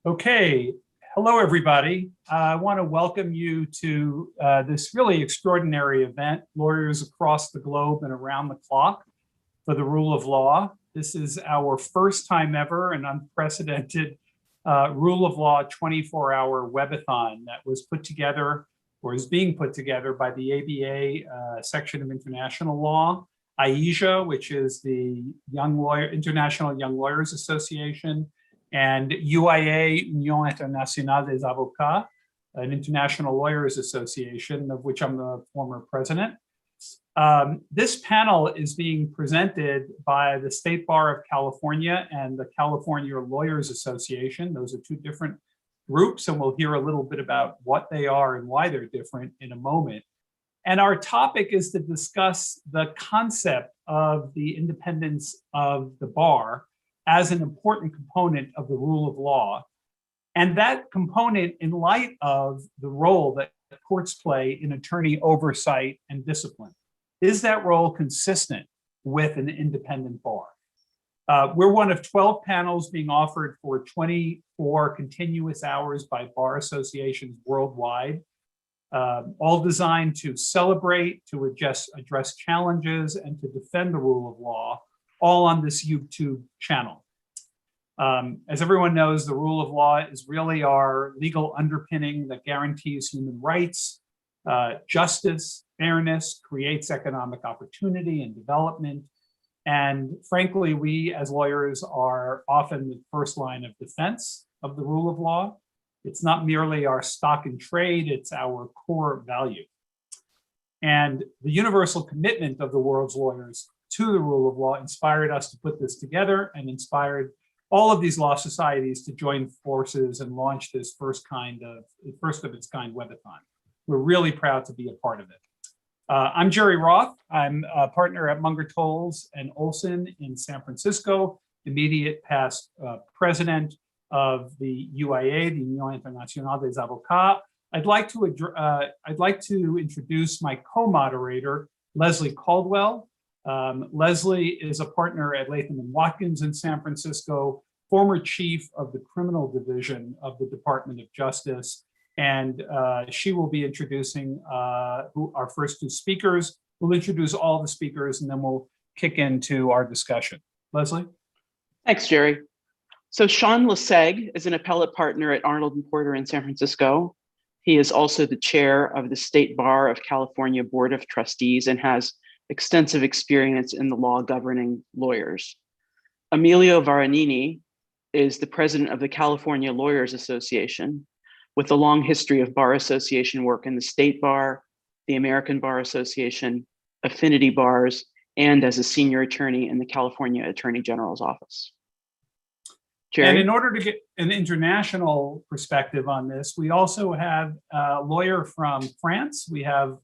Okay, hello everybody. I want to welcome you to this really extraordinary event, Lawyers Across the Globe and Around the Clock for the Rule of Law. This is our first time ever an unprecedented Rule of Law 24-hour webathon that was put together or is being put together by the ABA section of international law, AIJA, which is the International Young Lawyers Association, and UIA, Union Internationale des Avocats, an international lawyers association of which I'm the former president. This panel is being presented by the State Bar of California and the California Lawyers Association. Those are two different groups, and we'll hear a little bit about what they are and why they're different in a moment. And our topic is to discuss the concept of the independence of the bar as an important component of the rule of law. And that component in light of the role that courts play in attorney oversight and discipline. Is that role consistent with an independent bar? We're one of 12 panels being offered for 24 continuous hours by bar associations worldwide, all designed to celebrate, to address challenges, and to defend the rule of law, all on this YouTube channel. As everyone knows, the rule of law is really our legal underpinning that guarantees human rights, justice, fairness, creates economic opportunity and development. And frankly, we as lawyers are often the first line of defense of the rule of law. It's not merely our stock and trade, it's our core value. And the universal commitment of the world's lawyers to the rule of law inspired us to put this together and inspired all of these law societies to join forces and launch this first of its kind webathon. We're really proud to be a part of it. I'm Jerry Roth. I'm a partner at Munger and Olson in San Francisco, immediate past president of the UIA, the Union Internationale des Avocats. I'd like to introduce my co-moderator, Leslie Caldwell. Leslie is a partner at Latham and Watkins in San Francisco, former chief of the criminal division of the Department of Justice. And she will be introducing our first two speakers. We'll introduce all the speakers and then we'll kick into our discussion. Leslie? Thanks, Jerry. So Sean SeLegue is an appellate partner at Arnold and Porter in San Francisco. He is also the chair of the State Bar of California Board of Trustees and has extensive experience in the law governing lawyers. Emilio Varanini is the president of the California Lawyers Association, with a long history of bar association work in the State Bar, the American Bar Association, affinity bars, and as a senior attorney in the California Attorney General's office. Jerry? And in order to get an international perspective on this, we also have a lawyer from France. We have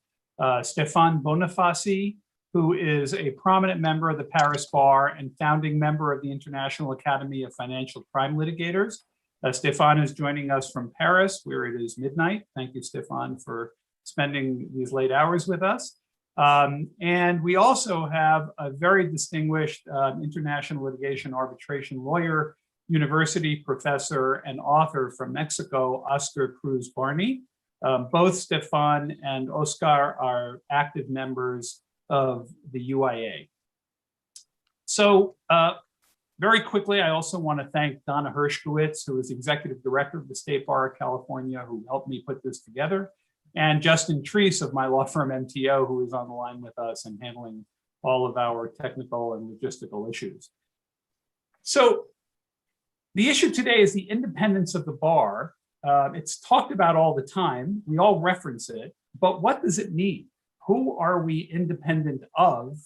Stephane Bonifassi, who is a prominent member of the Paris Bar and founding member of the International Academy of Financial Crime Litigators. Stephane is joining us from Paris, where it is midnight. Thank you, Stephane, for spending these late hours with us. And we also have a very distinguished international litigation arbitration lawyer, university professor, and author from Mexico, Oscar Cruz Barney. Both Stephane and Oscar are active members of the UIA. So very quickly, I also want to thank Donna Hershkowitz, who is executive director of the State Bar of California, who helped me put this together, and Justin Treese of my law firm MTO, who is on the line with us and handling all of our technical and logistical issues. So the issue today is the independence of the bar. It's talked about all the time. We all reference it, but what does it mean? Who are we independent of?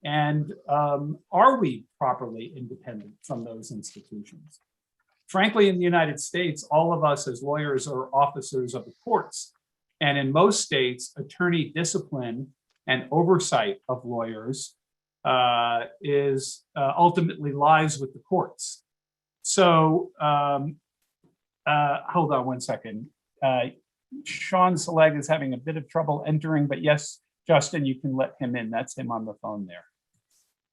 And are we properly independent from those institutions? Frankly, in the United States, all of us as lawyers are officers of the courts. And in most states, attorney discipline and oversight of lawyers ultimately lies with the courts. So hold on one second. Sean SeLegue is having a bit of trouble entering, but yes, Justin, you can let him in. That's him on the phone there.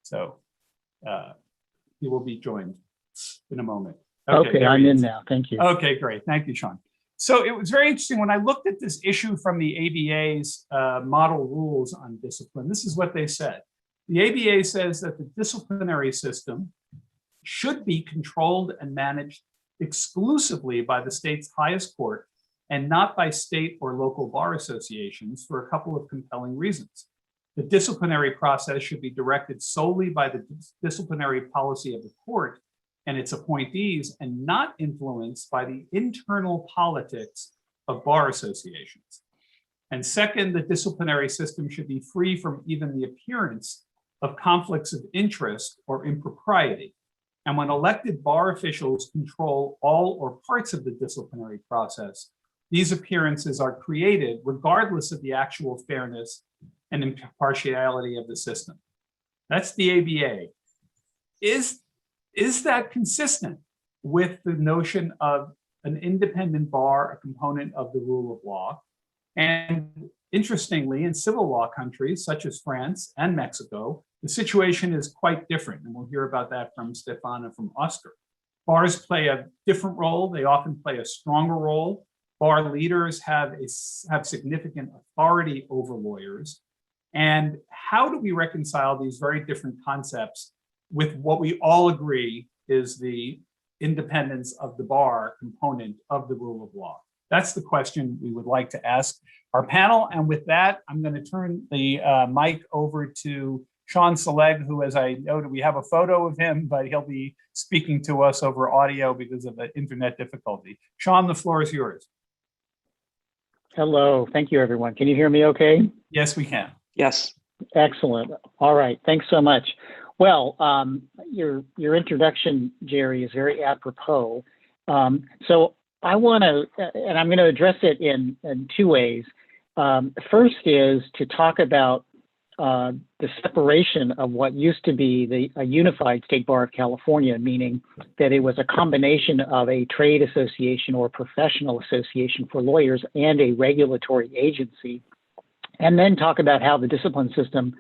So he will be joined in a moment. Okay, Okay, I'm in now. Thank you. Okay, great. Thank you, Sean. So it was very interesting when I looked at this issue from the ABA's model rules on discipline. This is what they said. The ABA says that the disciplinary system should be controlled and managed exclusively by the state's highest court and not by state or local bar associations for a couple of compelling reasons. The disciplinary process should be directed solely by the disciplinary policy of the court and its appointees and not influenced by the internal politics of bar associations. And second, the disciplinary system should be free from even the appearance of conflicts of interest or impropriety. And when elected bar officials control all or parts of the disciplinary process, these appearances are created regardless of the actual fairness and impartiality of the system. That's the ABA. Is that consistent with the notion of an independent bar, a component of the rule of law? And interestingly, in civil law countries such as France and Mexico, the situation is quite different. And we'll hear about that from Stephane and from Oscar. Bars play a different role. They often play a stronger role. Bar leaders have significant authority over lawyers. And how do we reconcile these very different concepts with what we all agree is the independence of the bar component of the rule of law? That's the question we would like to ask our panel. And with that, I'm going to turn the mic over to Sean SeLegue, who, as I noted, we have a photo of him, but he'll be speaking to us over audio because of the internet difficulty. Sean, the floor is yours. Hello. Thank you, everyone. Can you hear me okay? Yes, we can. Yes. Excellent. All right. Thanks so much. Well, your introduction, Jerry, is very apropos. So I want to, and I'm going to address it in two ways. First is to talk about the separation of what used to be a unified state bar of California, meaning that it was a combination of a trade association or professional association for lawyers and a regulatory agency, and then talk about how the discipline system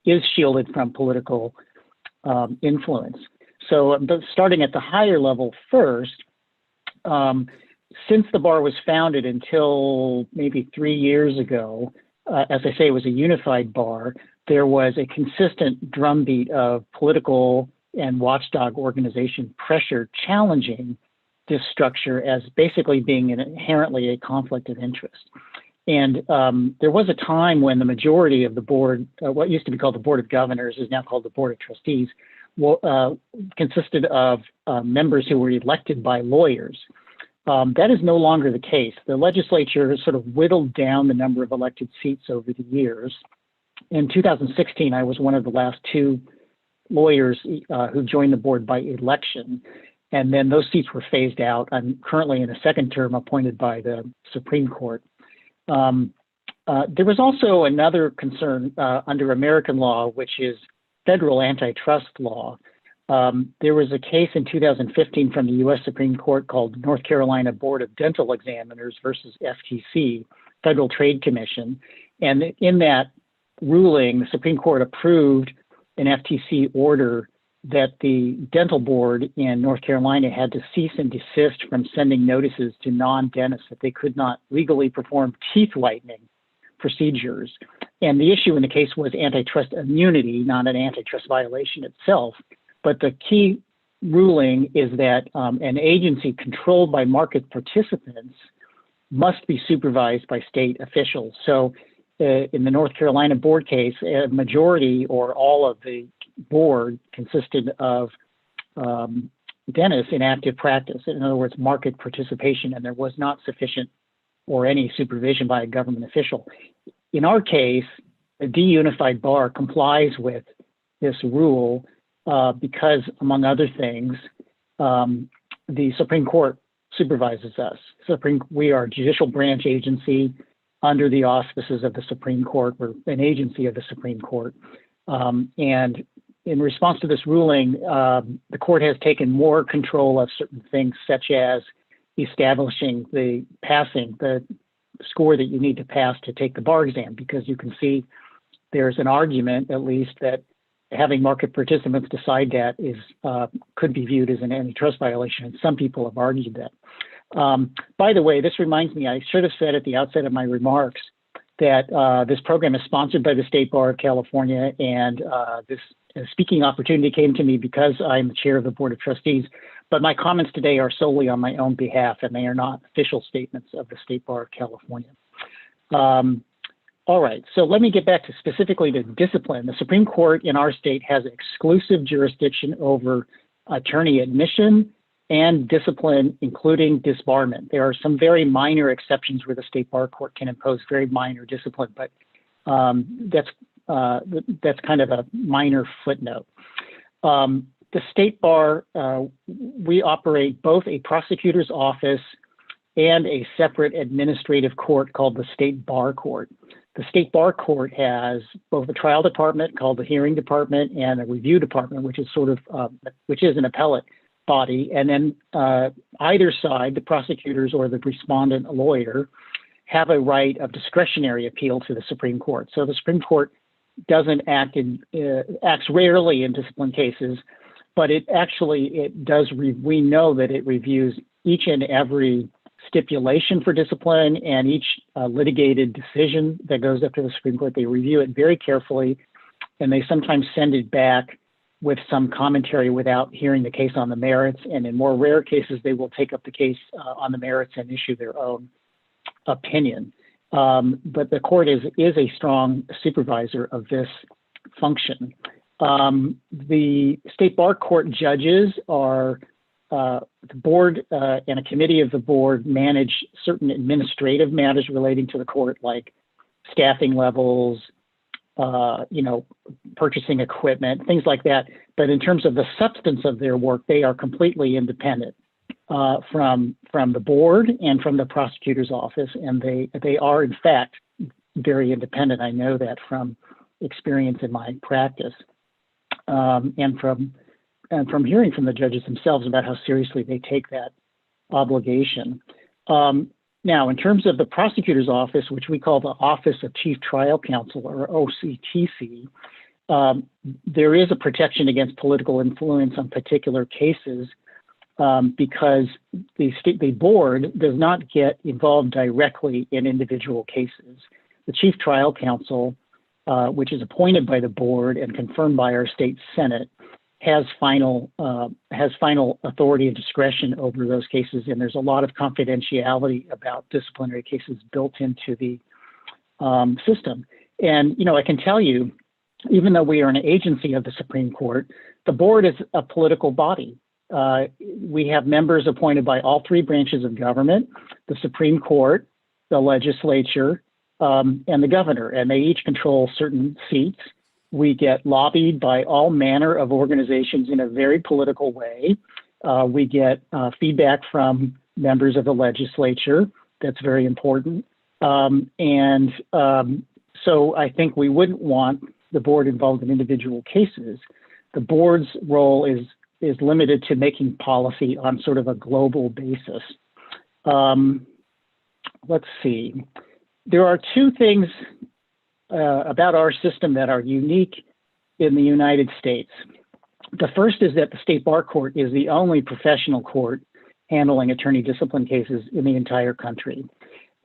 is shielded from political influence. So starting at the higher level first, since the bar was founded until maybe 3 years ago, as I say, it was a unified bar, there was a consistent drumbeat of political and watchdog organization pressure challenging this structure as basically being inherently a conflict of interest. And there was a time when the majority of the board, what used to be called the Board of Governors is now called the Board of Trustees, consisted of members who were elected by lawyers. That is no longer the case. The legislature has sort of whittled down the number of elected seats over the years. In 2016, I was one of the last two lawyers who joined the board by election, and then those seats were phased out. I'm currently in a second term appointed by the Supreme Court. There was also another concern under American law, which is federal antitrust law. There was a case in 2015 from the U.S. Supreme Court called North Carolina Board of Dental Examiners versus FTC, Federal Trade Commission. And in that ruling, the Supreme Court approved an FTC order that the dental board in North Carolina had to cease and desist from sending notices to non-dentists that they could not legally perform teeth whitening procedures. And the issue in the case was antitrust immunity, not an antitrust violation itself. But the key ruling is that an agency controlled by market participants must be supervised by state officials. So in the North Carolina board case, a majority or all of the board consisted of dentists in active practice. In other words, market participation, and there was not sufficient or any supervision by a government official. In our case, the deunified bar complies with this rule because, among other things, the Supreme Court supervises us. We are a judicial branch agency under the auspices of the Supreme Court. We're an agency of the Supreme Court. And in response to this ruling, the court has taken more control of certain things, such as establishing the score that you need to pass to take the bar exam, because you can see there's an argument, at least, that having market participants decide that is could be viewed as an antitrust violation, and some people have argued that. By the way, this reminds me, I should have said at the outset of my remarks that this program is sponsored by the State Bar of California, and this speaking opportunity came to me because I'm the chair of the Board of Trustees, but my comments today are solely on my own behalf, and they are not official statements of the State Bar of California. All right, so let me get back to specifically to discipline. The Supreme Court in our state has exclusive jurisdiction over attorney admission and discipline, including disbarment. There are some very minor exceptions where the State Bar Court can impose very minor discipline, but that's kind of a minor footnote. The State Bar, we operate both a prosecutor's office and a separate administrative court called the State Bar Court. The State Bar Court has both a trial department called the hearing department and a review department, which is which is an appellate body. And then either side, the prosecutors or the respondent lawyer, have a right of discretionary appeal to the Supreme Court. So the Supreme Court doesn't acts rarely in discipline cases, but we know that it reviews each and every stipulation for discipline and each litigated decision that goes up to the Supreme Court. They review it very carefully, and they sometimes send it back with some commentary without hearing the case on the merits. And in more rare cases, they will take up the case on the merits and issue their own opinion. But the court is a strong supervisor of this function. The State Bar Court judges are the board and a committee of the board manage certain administrative matters relating to the court, like staffing levels, purchasing equipment, things like that. But in terms of the substance of their work, they are completely independent from the board and from the prosecutor's office, and they are in fact very independent. I know that from experience in my practice, and from hearing from the judges themselves about how seriously they take that obligation. Now, in terms of the prosecutor's office, which we call the Office of Chief Trial Counsel, or OCTC, there is a protection against political influence on particular cases because the board does not get involved directly in individual cases. The Chief Trial Counsel, which is appointed by the board and confirmed by our state Senate, has final authority and discretion over those cases, and there's a lot of confidentiality about disciplinary cases built into the system. And I can tell you, even though we are an agency of the Supreme Court, the board is a political body. We have members appointed by all three branches of government: the Supreme Court, the legislature, and the governor, and they each control certain seats. We get lobbied by all manner of organizations in a very political way. We get feedback from members of the legislature. That's very important. So I think we wouldn't want the board involved in individual cases. The board's role is limited to making policy on sort of a global basis. Let's see. There are two things about our system that are unique in the United States. The first is that the State Bar Court is the only professional court handling attorney discipline cases in the entire country.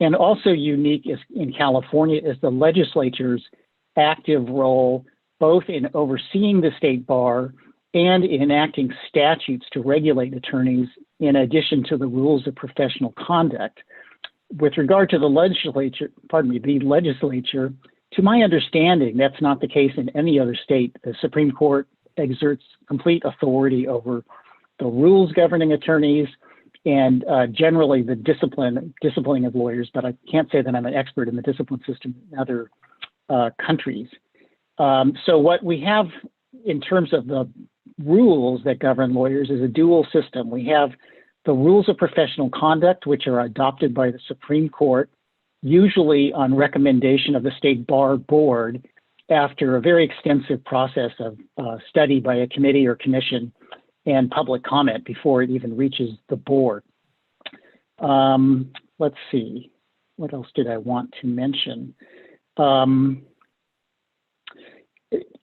And also unique in California is the legislature's active role, both in overseeing the state bar and in enacting statutes to regulate attorneys, in addition to the rules of professional conduct. With regard to the legislature, to my understanding, that's not the case in any other state. The Supreme Court exerts complete authority over the rules governing attorneys and generally the disciplining of lawyers, but I can't say that I'm an expert in the discipline system in other countries. So what we have in terms of the rules that govern lawyers is a dual system. We have the rules of professional conduct, which are adopted by the Supreme Court, usually on recommendation of the State Bar Board after a very extensive process of study by a committee or commission and public comment before it even reaches the board. Let's see, what else did I want to mention?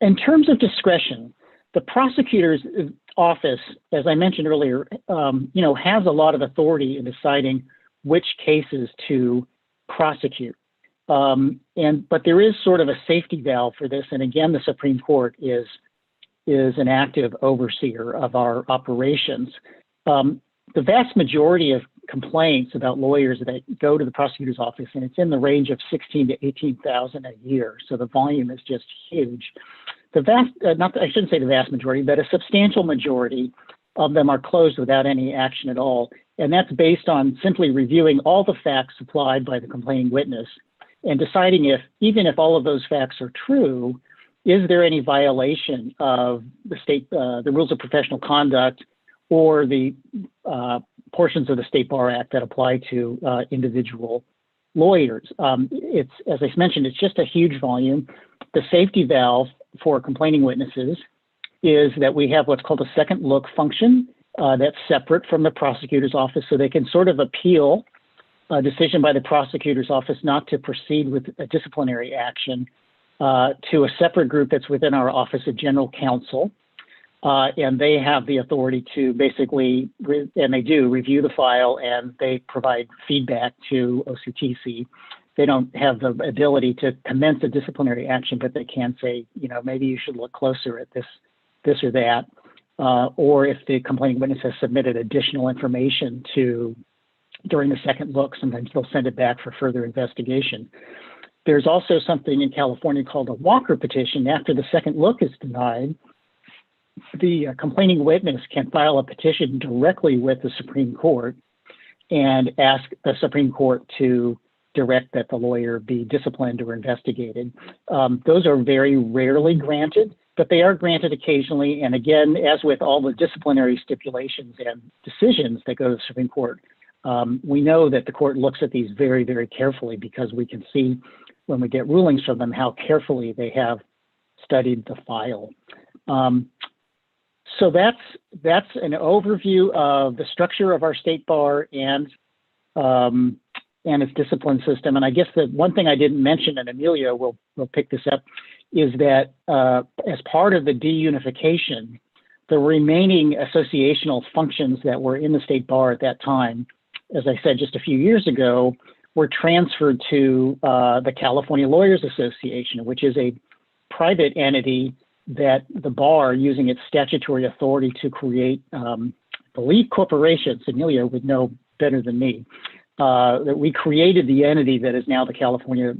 In terms of discretion, the prosecutor's office, as I mentioned earlier, has a lot of authority in deciding which cases to prosecute. But there is sort of a safety valve for this. And again, the Supreme Court is an active overseer of our operations. The vast majority of complaints about lawyers that go to the prosecutor's office, and it's in the range of 16 to 18,000 a year. So the volume is just huge. I shouldn't say the vast majority, but a substantial majority of them are closed without any action at all. And that's based on simply reviewing all the facts supplied by the complaining witness and deciding even if all of those facts are true, is there any violation of the rules of professional conduct or the portions of the State Bar Act that apply to individual lawyers. It's, as I mentioned, it's just a huge volume. The safety valve for complaining witnesses is that we have what's called a second look function that's separate from the prosecutor's office, so they can sort of appeal a decision by the prosecutor's office not to proceed with a disciplinary action to a separate group that's within our Office of General Counsel. And they have the authority to basically, and they do, review the file, and they provide feedback to OCTC. They don't have the ability to commence a disciplinary action, but they can say, maybe you should look closer at this or that. Or if the complaining witness has submitted additional information during the second look, sometimes they'll send it back for further investigation. There's also something in California called a Walker petition. After the second look is denied, the complaining witness can file a petition directly with the Supreme Court and ask the Supreme Court to direct that the lawyer be disciplined or investigated. Those are very rarely granted, but they are granted occasionally. And again, as with all the disciplinary stipulations and decisions that go to the Supreme Court, we know that the court looks at these very, very carefully because we can see when we get rulings from them how carefully they have studied the file. So that's an overview of the structure of our state bar and its discipline system. And I guess the one thing I didn't mention, and Emilio will pick this up, is that as part of the deunification, the remaining associational functions that were in the state bar at that time, as I said just a few years ago, were transferred to the California Lawyers Association, which is a private entity that the bar, using its statutory authority to create, I believe, corporations, Emilio would know better than me, that we created the entity that is now the California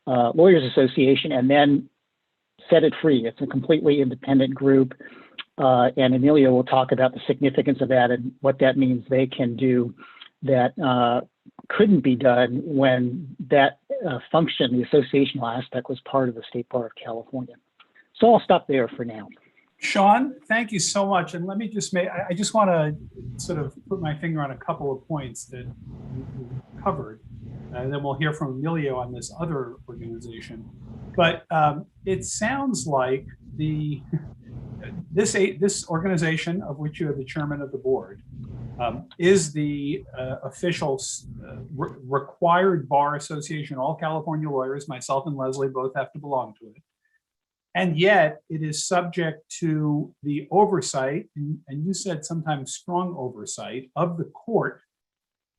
Lawyers Association and then set it free. It's a completely independent group. And Emilio will talk about the significance of that and what that means they can do that couldn't be done when that function, the associational aspect, was part of the State Bar of California. So I'll stop there for now. Sean, thank you so much. And let me just I just want to sort of put my finger on a couple of points that you covered. And then we'll hear from Emilio on this other organization. But it sounds like this organization, of which you are the chairman of the board, is the official required bar association. All California lawyers, myself and Leslie, both have to belong to it. And yet it is subject to the oversight, and you said sometimes strong oversight, of the court,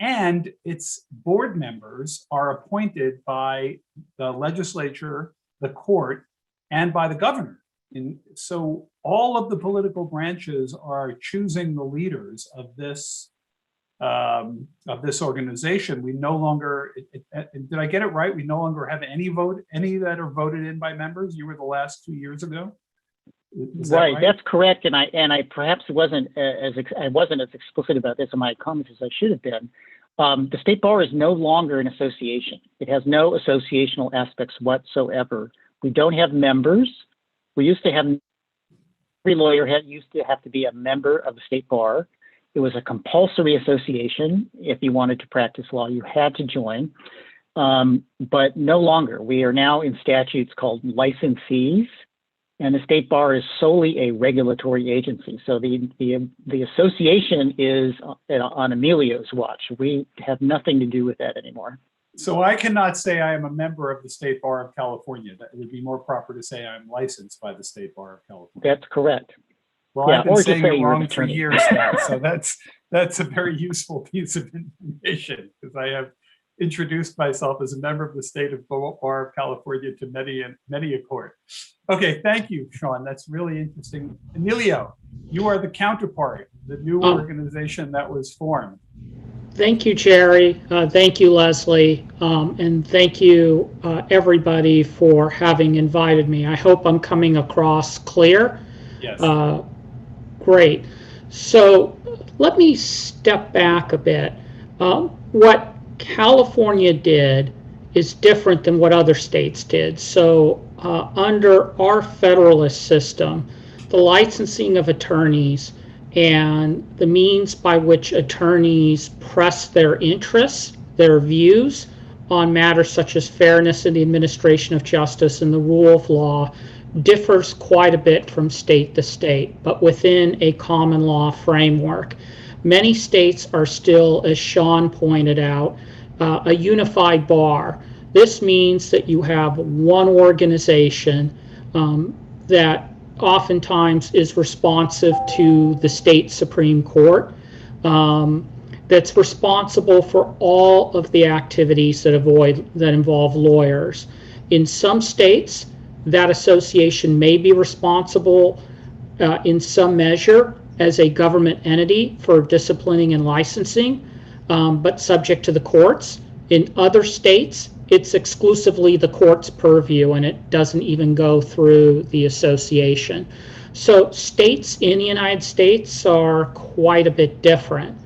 and its board members are appointed by the legislature, the court, and by the governor. And so all of the political branches are choosing the leaders of this organization. We no longer, did I get it right? We no longer have any that are voted in by members. You were the last 2 years ago. Right, that's correct. And I perhaps wasn't as explicit about this in my comments as I should have been. The State Bar is no longer an association. It has no associational aspects whatsoever. We don't have members. We used to have, every lawyer used to have to be a member of the State Bar. It was a compulsory association. If you wanted to practice law, you had to join, but no longer. We are now in statutes called licensees, and the State Bar is solely a regulatory agency. So the association is on Emilio's watch. We have nothing to do with that anymore. So I cannot say I am a member of the State Bar of California. That would be more proper to say I'm licensed by the State Bar of California. That's correct. Well, Yeah, I've been or to saying say it you're an wrong for attorney. years now, so that's a very useful piece of information because I have introduced myself as a member of the State Bar of California to many a court. Okay, thank you, Sean. That's really interesting. Emilio, you are the counterpart, the new organization that was formed. Thank you, Jerry. Thank you, Leslie. And thank you, everybody, for having invited me. I hope I'm coming across clear. Yes. Great. So let me step back a bit. What California did is different than what other states did. So under our federalist system, the licensing of attorneys and the means by which attorneys press their interests, their views on matters such as fairness in the administration of justice and the rule of law differs quite a bit from state to state, but within a common law framework. Many states are still, as Sean pointed out, a unified bar. This means that you have one organization that oftentimes is responsive to the state Supreme Court, that's responsible for all of the activities that involve lawyers. In some states, that association may be responsible in some measure as a government entity for disciplining and licensing, but subject to the courts. In other states, it's exclusively the court's purview and it doesn't even go through the association. So states in the United States are quite a bit different.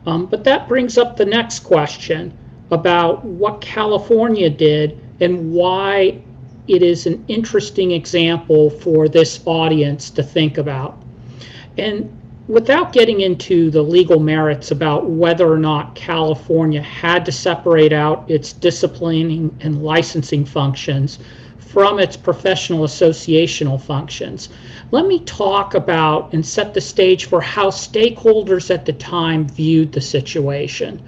But that brings up the next question about what California did and why it is an interesting example for this audience to think about. And without getting into the legal merits about whether or not California had to separate out its disciplining and licensing functions from its professional associational functions, let me talk about and set the stage for how stakeholders at the time viewed the situation.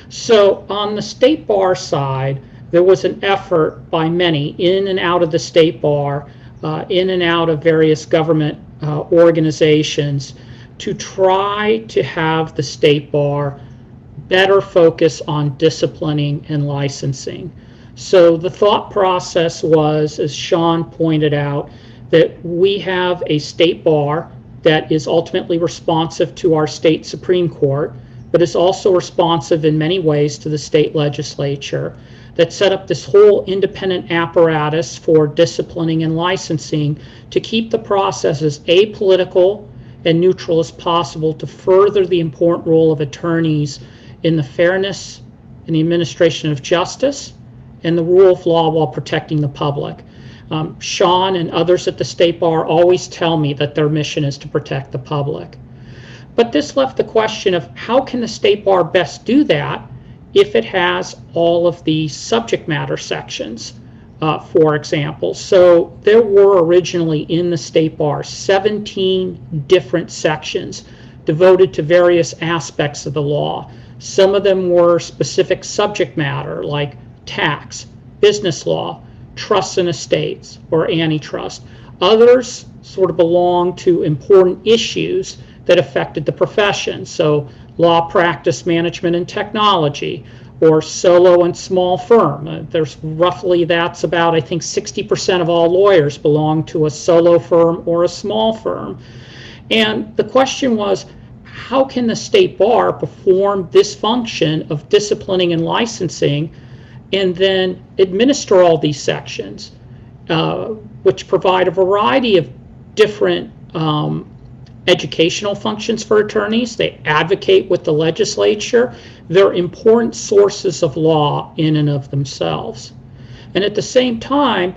So on the state bar side, there was an effort by many in and out of the state bar, in and out of various government organizations to try to have the state bar better focus on disciplining and licensing. So the thought process was, as Sean pointed out, that we have a state bar that is ultimately responsive to our state Supreme Court, but is also responsive in many ways to the state legislature, that set up this whole independent apparatus for disciplining and licensing to keep the process as apolitical and neutral as possible to further the important role of attorneys in the fairness in the administration of justice and the rule of law while protecting the public. Sean and others at the state bar always tell me that their mission is to protect the public. But this left the question of how can the state bar best do that if it has all of the subject matter sections, for example. So there were originally in the state bar 17 different sections devoted to various aspects of the law. Some of them were specific subject matter like tax, business law, trusts and estates, or antitrust. Others sort of belong to important issues that affected the profession. So law practice management and technology, or solo and small firm. There's roughly, that's about, I think, 60% of all lawyers belong to a solo firm or a small firm. And the question was, how can the state bar perform this function of disciplining and licensing and then administer all these sections, which provide a variety of different educational functions for attorneys. They advocate with the legislature. They're important sources of law in and of themselves. And at the same time,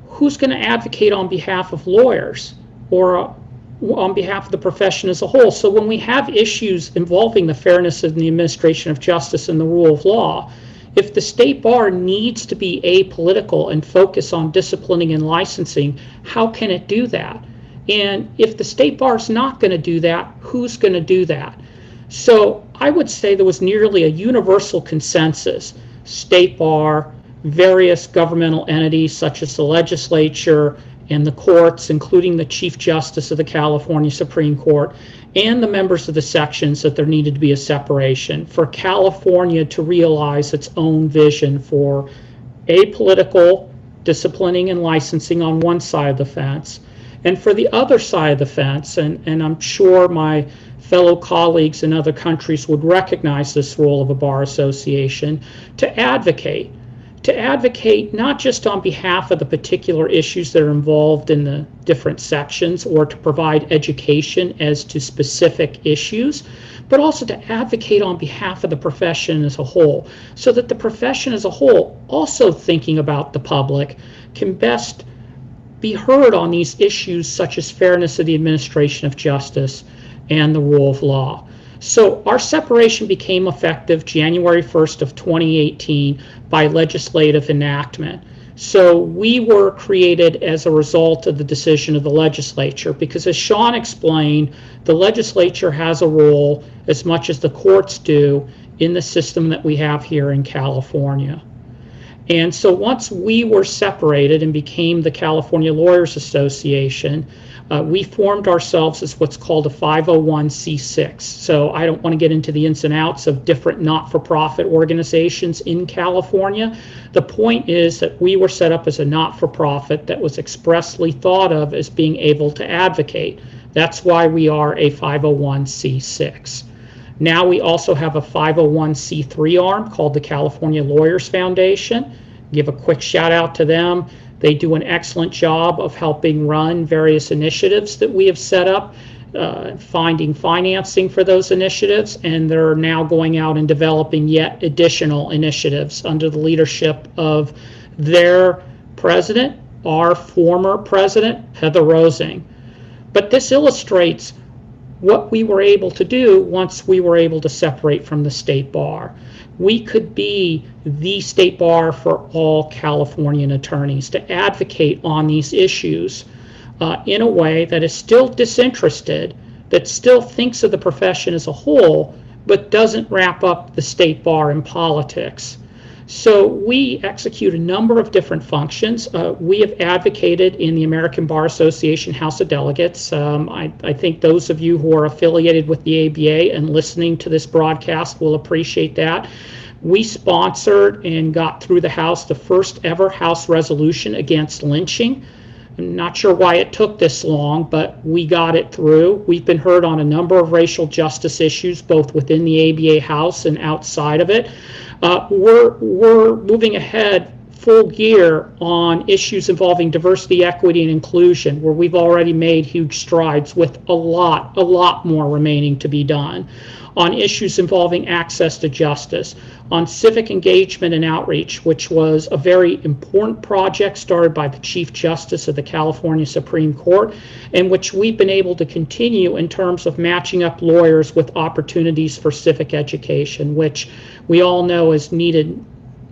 who's going to advocate on behalf of lawyers or on behalf of the profession as a whole? So when we have issues involving the fairness of the administration of justice and the rule of law, if the state bar needs to be apolitical and focus on disciplining and licensing, how can it do that? And if the state bar is not going to do that, who's going to do that? So I would say there was nearly a universal consensus State Bar, various governmental entities such as the legislature and the courts, including the Chief Justice of the California Supreme Court, and the members of the sections, that there needed to be a separation for California to realize its own vision for apolitical disciplining and licensing on one side of the fence, and for the other side of the fence, and I'm sure my fellow colleagues in other countries would recognize this role of a bar association, to advocate not just on behalf of the particular issues that are involved in the different sections or to provide education as to specific issues, but also to advocate on behalf of the profession as a whole, so that the profession as a whole, also thinking about the public, can best be heard on these issues such as fairness of the administration of justice and the rule of law. So our separation became effective January 1st of 2018 by legislative enactment. So we were created as a result of the decision of the legislature, because as Sean explained, the legislature has a role as much as the courts do in the system that we have here in California. And so once we were separated and became the California Lawyers Association, we formed ourselves as what's called a 501c6. So I don't want to get into the ins and outs of different not-for-profit organizations in California. The point is that we were set up as a not-for-profit that was expressly thought of as being able to advocate. That's why we are a 501c6. Now we also have a 501c3 arm called the California Lawyers Foundation. Give a quick shout out to them. They do an excellent job of helping run various initiatives that we have set up, finding financing for those initiatives, and they're now going out and developing yet additional initiatives under the leadership of their president, our former president, Heather Rosing. But this illustrates what we were able to do once we were able to separate from the state bar. We could be the state bar for all Californian attorneys to advocate on these issues in a way that is still disinterested, that still thinks of the profession as a whole, but doesn't wrap up the state bar in politics. So we execute a number of different functions. We have advocated in the American Bar Association House of Delegates. I think those of you who are affiliated with the ABA and listening to this broadcast will appreciate that. We sponsored and got through the House the first ever House resolution against lynching. I'm not sure why it took this long, but we got it through. We've been heard on a number of racial justice issues, both within the ABA House and outside of it. We're moving ahead full gear on issues involving diversity, equity, and inclusion, where we've already made huge strides with a lot more remaining to be done. On issues involving access to justice, on civic engagement and outreach, which was a very important project started by the Chief Justice of the California Supreme Court, and which we've been able to continue in terms of matching up lawyers with opportunities for civic education, which we all know is needed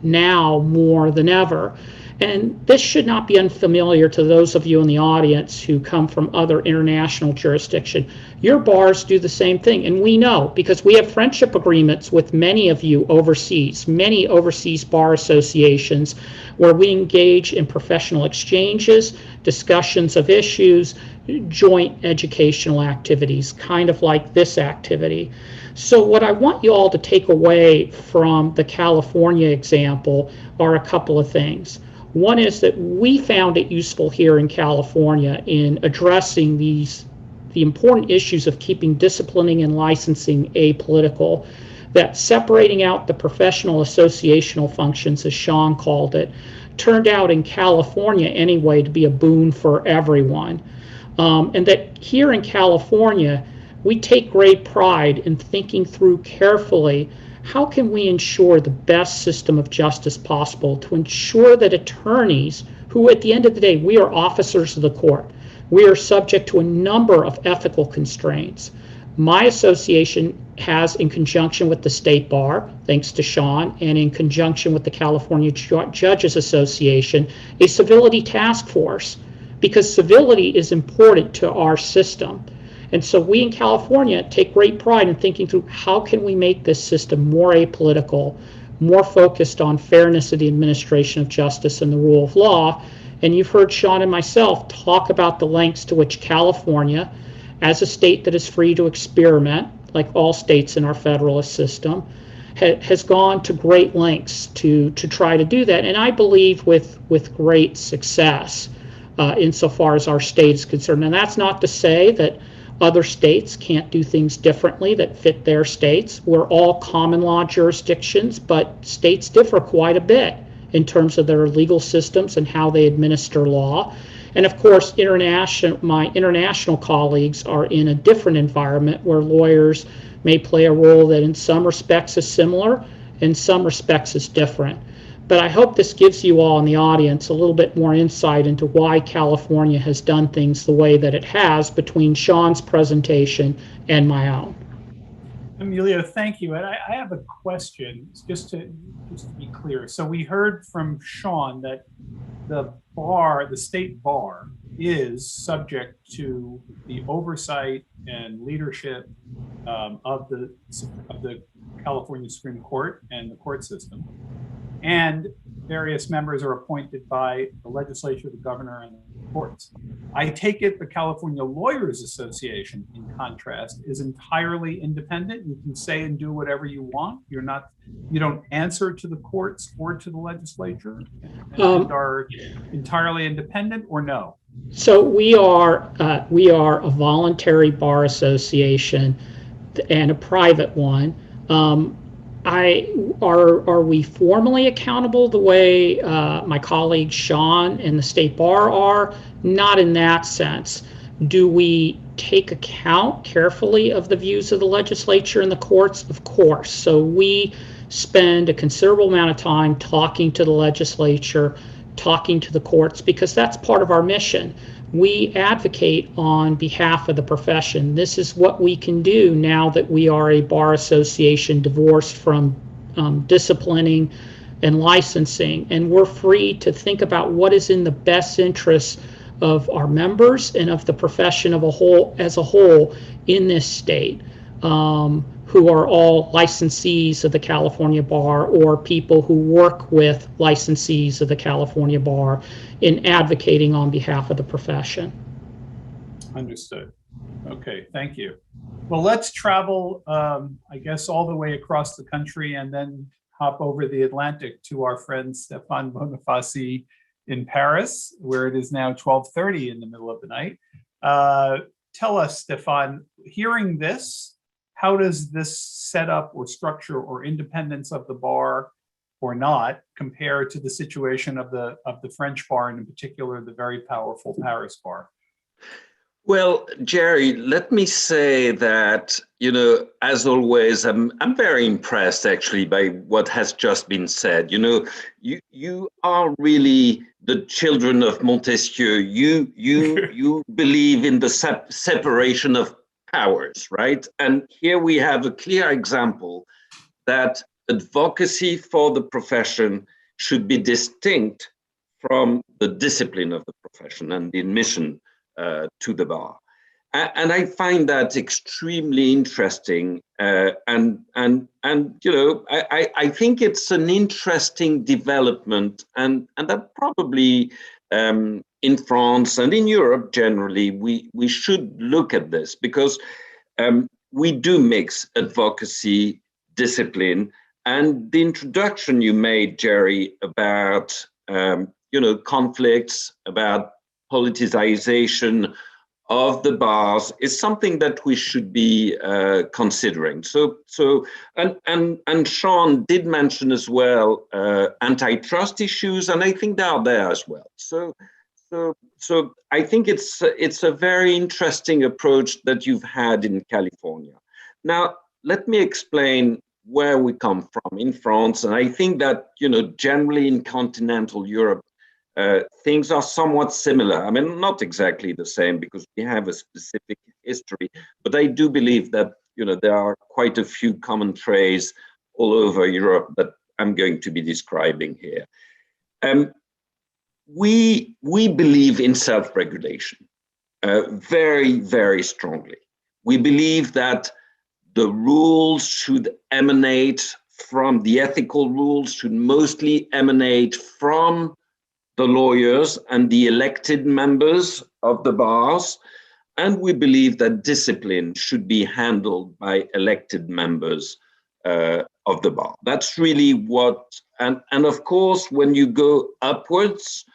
now more than ever. And this should not be unfamiliar to those of you in the audience who come from other international jurisdiction. Your bars do the same thing, and we know because we have friendship agreements with many of you overseas, many overseas bar associations, where we engage in professional exchanges, discussions of issues, joint educational activities, kind of like this activity. So what I want you all to take away from the California example are a couple of things. One is that we found it useful here in California in addressing the important issues of keeping disciplining and licensing apolitical, that separating out the professional associational functions, as Sean called it, turned out in California anyway to be a boon for everyone. And that here in California, we take great pride in thinking through carefully how can we ensure the best system of justice possible to ensure that attorneys, who at the end of the day, we are officers of the court, we are subject to a number of ethical constraints. My association has, in conjunction with the State Bar, thanks to Sean, and in conjunction with the California Judges Association, a civility task force, because civility is important to our system. And so we in California take great pride in thinking through how can we make this system more apolitical, more focused on fairness of the administration of justice and the rule of law. And you've heard Sean and myself talk about the lengths to which California, as a state that is free to experiment, like all states in our federalist system, has gone to great lengths to try to do that. And I believe with great success insofar as our state is concerned. And that's not to say that other states can't do things differently that fit their states. We're all common law jurisdictions, but states differ quite a bit in terms of their legal systems and how they administer law. And of course, my international colleagues are in a different environment where lawyers may play a role that in some respects is similar, in some respects is different. But I hope this gives you all in the audience a little bit more insight into why California has done things the way that it has between Sean's presentation and my own. Emilio, thank you. And I have a question, just to be clear. So we heard from Sean that the state bar, is subject to the oversight and leadership of the California Supreme Court and the court system. And various members are appointed by the legislature, the governor, and the courts. I take it the California Lawyers Association, in contrast, is entirely independent. You can say and do whatever you want. You don't answer to the courts or to the legislature, and are entirely independent, or no? So we are a voluntary bar association and a private one. Are we formally accountable the way my colleague Sean and the state bar are? Not in that sense. Do we take account carefully of the views of the legislature and the courts? Of course. So we spend a considerable amount of time talking to the legislature, talking to the courts, because that's part of our mission. We advocate on behalf of the profession. This is what we can do now that we are a bar association divorced from disciplining and licensing, and we're free to think about what is in the best interest of our members and of the profession as a whole in this state, who are all licensees of the California Bar or people who work with licensees of the California Bar in advocating on behalf of the profession. Understood. Okay, thank you. Well, let's travel, I guess, all the way across the country and then hop over the Atlantic to our friend Stephane Bonifassi in Paris, where it is now 12:30 in the middle of the night. Tell us, Stephane, hearing this, how does this setup or structure or independence of the bar or not compare to the situation of the French bar, and in particular, the very powerful Paris bar? Well, Jerry, let me say that, as always, I'm very impressed actually by what has just been said. You are really the children of Montesquieu. You believe in the separation of powers, right? And here we have a clear example that advocacy for the profession should be distinct from the discipline of the profession and the admission to the bar. And I find that extremely interesting. I think it's an interesting development, and that probably in France and in Europe generally, we should look at this, because we do mix advocacy, discipline, and the introduction you made, Jerry, about conflicts, about politicization of the bars is something that we should be considering. And Sean did mention as well antitrust issues, and I think they are there as well. So I think it's a very interesting approach that you've had in California. Now, let me explain where we come from in France, and I think that generally in continental Europe, things are somewhat similar. I mean, not exactly the same because we have a specific history, but I do believe that there are quite a few common traits all over Europe that I'm going to be describing here. We believe in self-regulation very, very strongly. We believe that the rules should emanate from the ethical rules should mostly emanate from the lawyers and the elected members of the bars. And we believe that discipline should be handled by elected members of the bar. That's really what, and of course, when you go upwards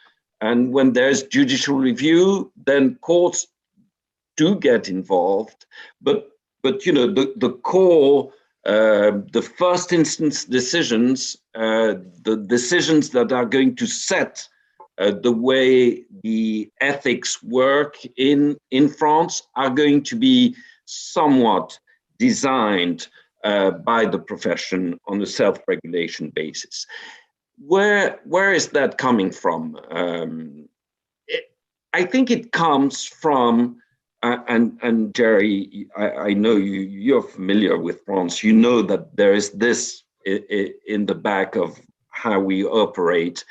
and when there's judicial review, then courts do get involved. But you know, the core, the first instance decisions, the decisions that are going to set the way the ethics work in France are going to be somewhat designed by the profession on a self-regulation basis. Where is that coming from? I think it comes from, and Jerry, I know you're familiar with France. You know that there is this in the back of how we operate.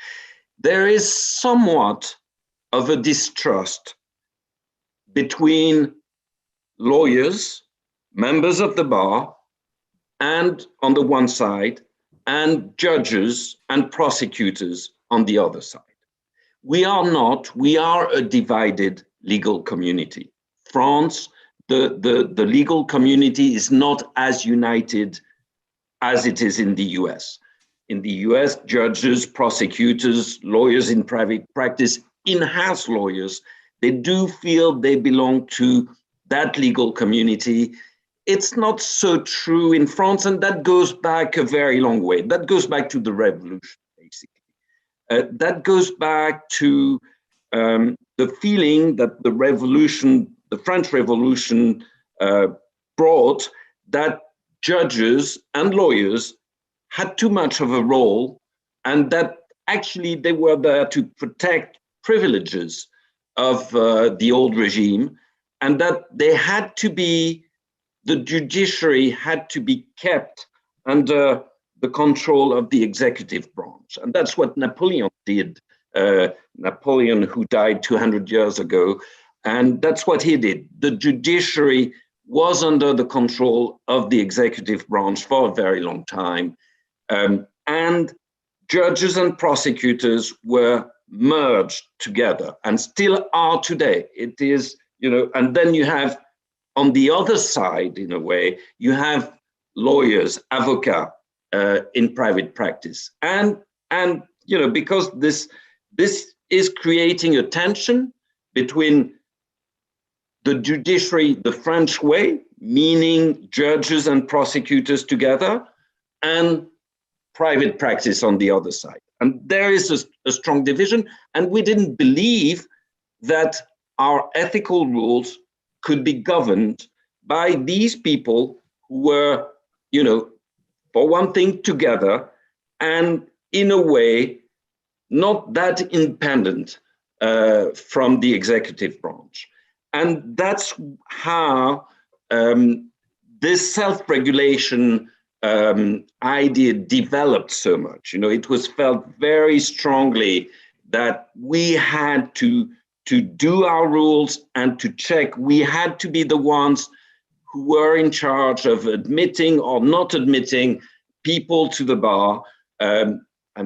There is somewhat of a distrust between lawyers, members of the bar, and on the one side, and judges and prosecutors on the other side. We are a divided legal community. France, the legal community is not as united as it is in the US. In the US, judges, prosecutors, lawyers in private practice, in-house lawyers, they do feel they belong to that legal community. It's not so true in France, and that goes back a very long way. That goes back to the revolution, basically. That goes back to the feeling that the revolution, the French Revolution, brought, that judges and lawyers had too much of a role, and that actually they were there to protect privileges of the old regime, and that they had to be, the judiciary had to be kept under the control of the executive branch. And that's what Napoleon did, Napoleon, who died 200 years ago, and that's what he did. The judiciary was under the control of the executive branch for a very long time. And judges and prosecutors were merged together and still are today. It is, you know, and then you have on the other side, in a way, you have lawyers, avocats in private practice. And you know, because this is creating a tension between the judiciary, the French way, meaning judges and prosecutors together, and private practice on the other side. And there is a strong division, and we didn't believe that our ethical rules could be governed by these people who were, you know, for one thing, together, and in a way, not that independent from the executive branch. And that's how this self-regulation idea developed so much. You know, it was felt very strongly that we had to do our rules and to check. We had to be the ones who were in charge of admitting or not admitting people to the bar. And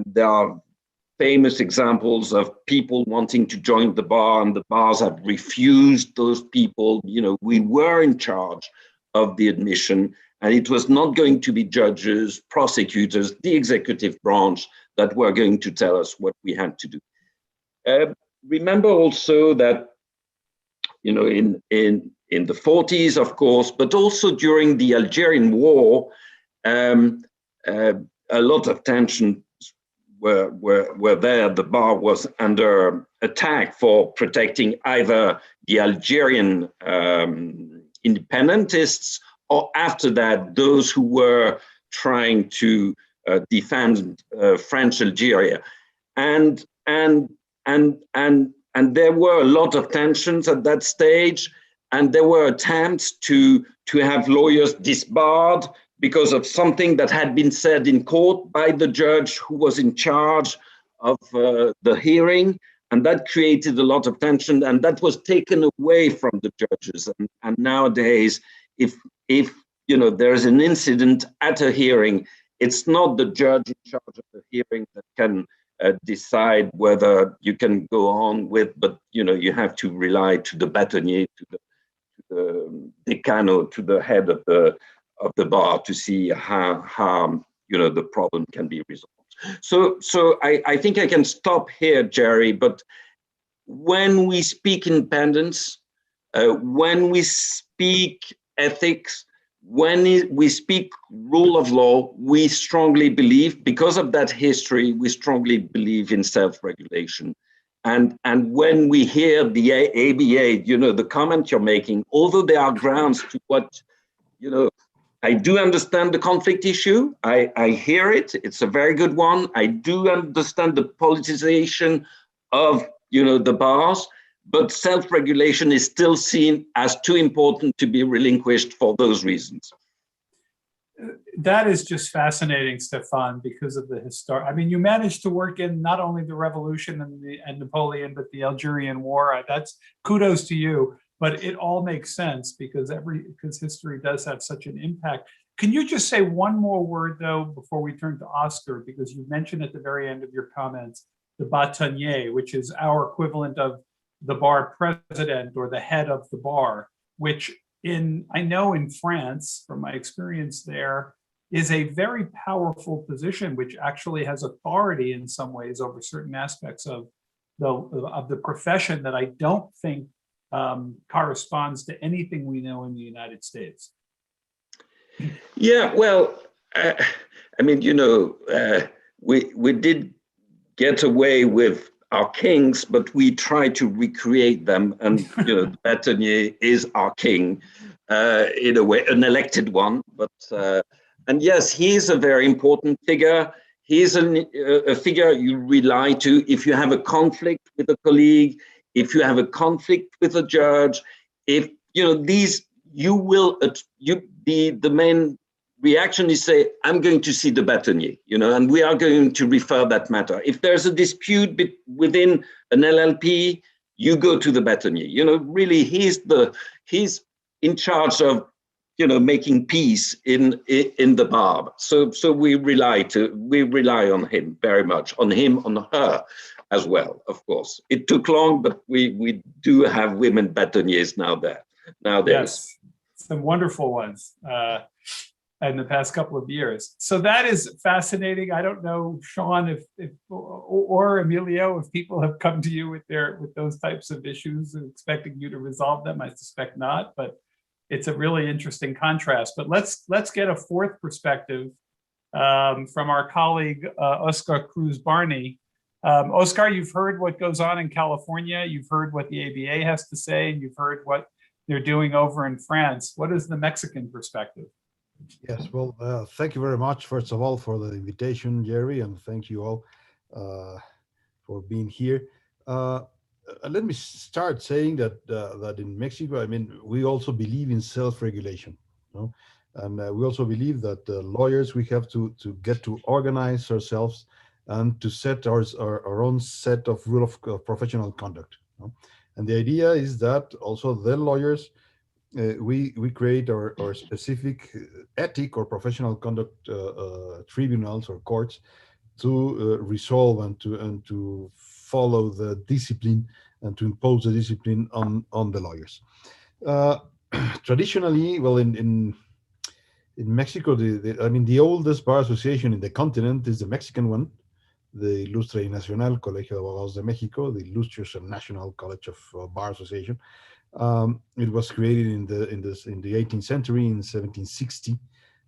there are famous examples of people wanting to join the bar, and the bars have refused those people. You know, we were in charge of the admission, and it was not going to be judges, prosecutors, the executive branch that were going to tell us what we had to do. Remember also that, you know, in the 40s, of course, but also during the Algerian War, a lot of tensions were there. The bar was under attack for protecting either the Algerian independentists, or after that, those who were trying to defend French Algeria. And there were a lot of tensions at that stage, and there were attempts to have lawyers disbarred because of something that had been said in court by the judge who was in charge of the hearing, and that created a lot of tension, and that was taken away from the judges. And nowadays, if you know there's an incident at a hearing, It's not the judge in charge of the hearing that can decide whether you can go on with, but you have to rely to the bâtonnier, to the decano, to the head of the bar to see how the problem can be resolved. So I think I can stop here, Jerry. But when we speak independence, when we speak ethics, when we speak rule of law, we strongly believe, because of that history, we strongly believe in self-regulation. And when we hear the ABA, the comment you're making, although there are grounds to what, I do understand the conflict issue. I hear it. It's a very good one. I do understand the politicization of, the bars. But self-regulation is still seen as too important to be relinquished for those reasons. That is just fascinating, Stephane, because of the historic. I mean, you managed to work in not only the revolution and Napoleon, but the Algerian War. That's kudos to you. But it all makes sense because history does have such an impact. Can you just say one more word, though, before we turn to Oscar? Because you mentioned at the very end of your comments the bâtonnier, which is our equivalent of the bar president or the head of the bar, which I know in France, from my experience there, is a very powerful position, which actually has authority in some ways over certain aspects of the profession that I don't think corresponds to anything we know in the United States. Yeah, well, we did get away with our kings, but we try to recreate them. And the bâtonnier is our king, in a way, an elected one. But and yes, he is a very important figure. He is a figure you rely to if you have a conflict with a colleague, if you have a conflict with a judge. If the main reaction is say, I'm going to see the bâtonnier, and we are going to refer that matter. If there's a dispute within an LLP, you go to the bâtonnier. Really, he's in charge of, making peace in the bar. So we rely on him very much, on her as well, of course. It took long, but we do have women bâtonniers nowadays. Yes, some wonderful ones. In the past couple of years. So that is fascinating. I don't know, Sean, if or Emilio, if people have come to you with those types of issues and expecting you to resolve them. I suspect not, but it's a really interesting contrast. But let's get a fourth perspective from our colleague, Oscar Cruz Barney. Oscar, you've heard what goes on in California. You've heard what the ABA has to say, and you've heard what they're doing over in France. What is the Mexican perspective? Yes, well, thank you very much, first of all, for the invitation, Jerry, and thank you all for being here. Let me start saying that in Mexico, we also believe in self-regulation, and we also believe that lawyers, we have to get to organize ourselves and to set our own set of rules of professional conduct. And the idea is that also the lawyers, we create our specific ethic or professional conduct tribunals or courts to resolve and to follow the discipline and to impose the discipline on the lawyers. Traditionally, well, in Mexico, the oldest bar association in the continent is the Mexican one, the Ilustre Nacional, Colegio de Abogados de México, the Ilustre National College of Bar Association. It was created in the 18th century, in 1760,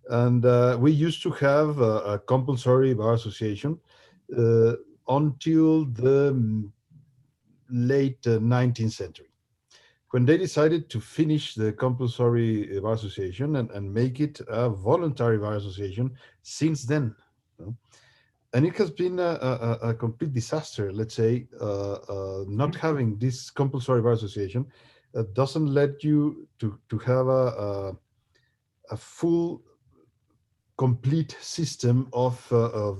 and we used to have a compulsory bar association until the late 19th century, when they decided to finish the compulsory bar association and make it a voluntary bar association since then. And it has been a complete disaster, let's say, not having this compulsory bar association doesn't let you to have a full, complete system of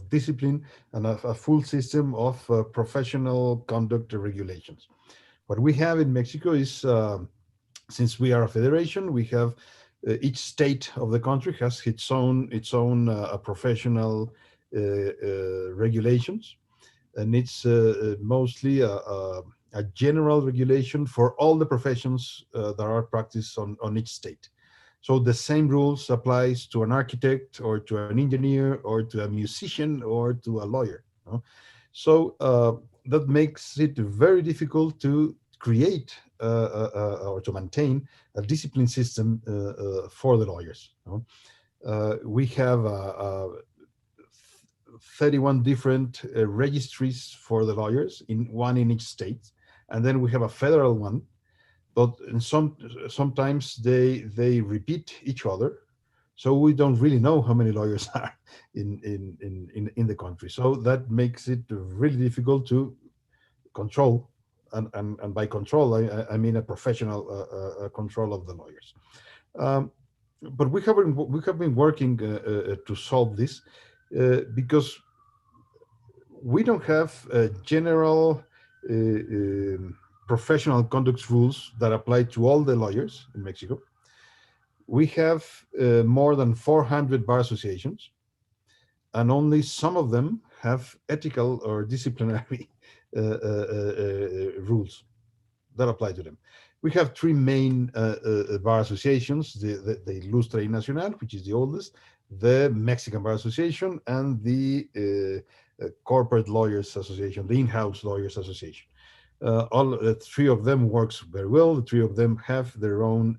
discipline and a full system of professional conduct regulations. What we have in Mexico is, since we are a federation, we have each state of the country has its own professional regulations, and it's mostly a general regulation for all the professions that are practiced on each state. So the same rules applies to an architect or to an engineer or to a musician or to a lawyer. So that makes it very difficult to create or to maintain a discipline system for the lawyers. We have 31 different registries for the lawyers, one in each state, and then we have a federal one. But sometimes they repeat each other, so we don't really know how many lawyers are in the country. So that makes it really difficult to control, and by control I mean a professional control of the lawyers. But we have been working to solve this because we don't have general professional conduct rules that apply to all the lawyers in Mexico. We have more than 400 bar associations, and only some of them have ethical or disciplinary rules that apply to them. We have three main bar associations: the Ilustre Nacional, which is the oldest, the Mexican Bar Association, and the Corporate Lawyers Association, the In-House Lawyers Association. All three of them works very well. The three of them have their own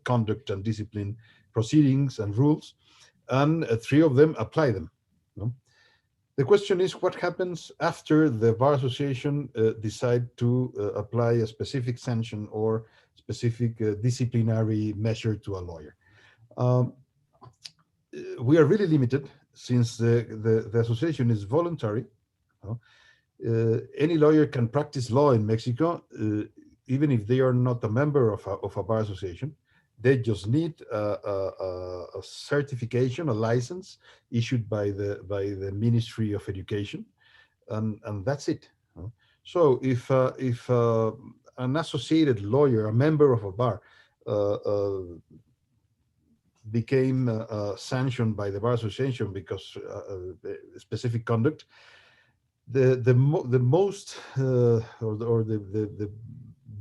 conduct and discipline proceedings and rules, and three of them apply them. The question is, what happens after the Bar Association decide to apply a specific sanction or specific disciplinary measure to a lawyer? We are really limited, since the association is voluntary. Any lawyer can practice law in Mexico, even if they are not a member of a bar association. They just need a certification, a license issued by the Ministry of Education, and that's it. So if an associated lawyer, a member of a bar, became sanctioned by the bar association because specific conduct, the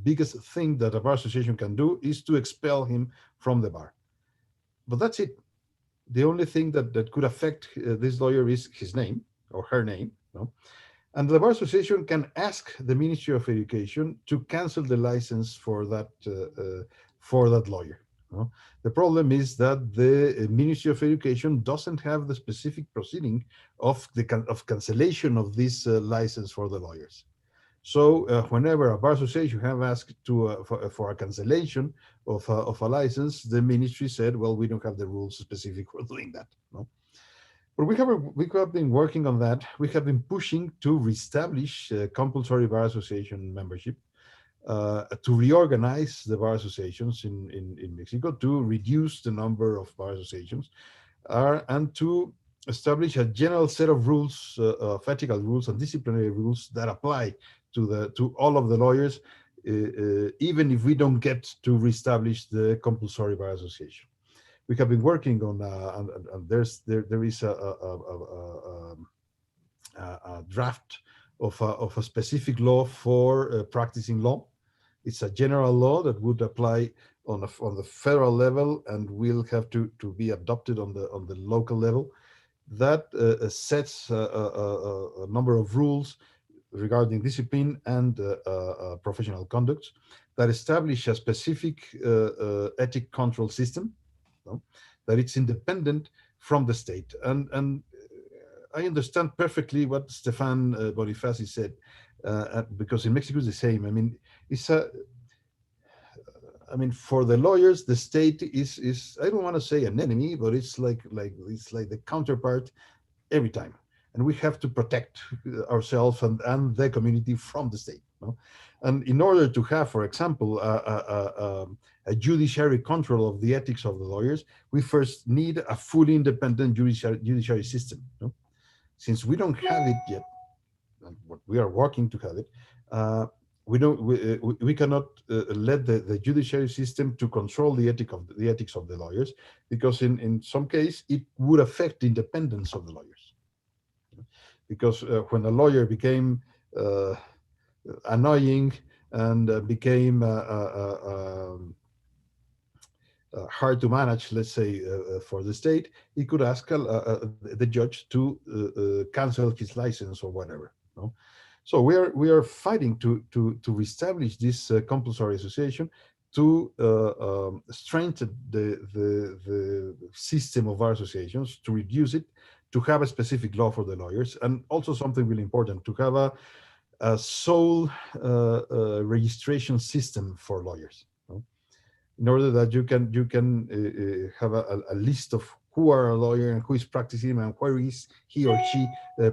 biggest thing that a bar association can do is to expel him from the bar. But that's it. The only thing that could affect this lawyer is his name or her name. And the bar association can ask the Ministry of Education to cancel the license for that lawyer. The problem is that the Ministry of Education doesn't have the specific proceeding of cancellation of this license for the lawyers. So whenever a bar association have asked for a cancellation of a license, the ministry said, well, we don't have the rules specific for doing that. But we have been working on that. We have been pushing to reestablish compulsory bar association membership, to reorganize the bar associations in Mexico, to reduce the number of bar associations, and to establish a general set of rules, of ethical rules and disciplinary rules that apply to all of the lawyers, even if we don't get to reestablish the compulsory bar association. We have been working on, and there is a draft of a specific law for practicing law. It's a general law that would apply on the federal level and will have to be adopted on the local level. That sets a number of rules regarding discipline and professional conduct that establish a specific ethic control system, that it's independent from the state. And I understand perfectly what Stephane Bonifassi said, because in Mexico it's the same. I mean, for the lawyers, the state is I don't want to say an enemy, but it's like the counterpart every time. And we have to protect ourselves and the community from the state. And in order to have, for example, a judiciary control of the ethics of the lawyers, we first need a fully independent judiciary system. Since we don't have it yet, and we are working to have it, we cannot let the judiciary system to control the ethics of the lawyers, because in some case it would affect the independence of the lawyers. Because when a lawyer became annoying and became hard to manage, let's say, for the state, he could ask the judge to cancel his license or whatever. No? So we are fighting to reestablish this compulsory association, to strengthen the system of bar associations, to reduce it, to have a specific law for the lawyers, and also something really important, to have a sole registration system for lawyers. No? In order that you can have a list of who are a lawyer and who is practicing and where is he or she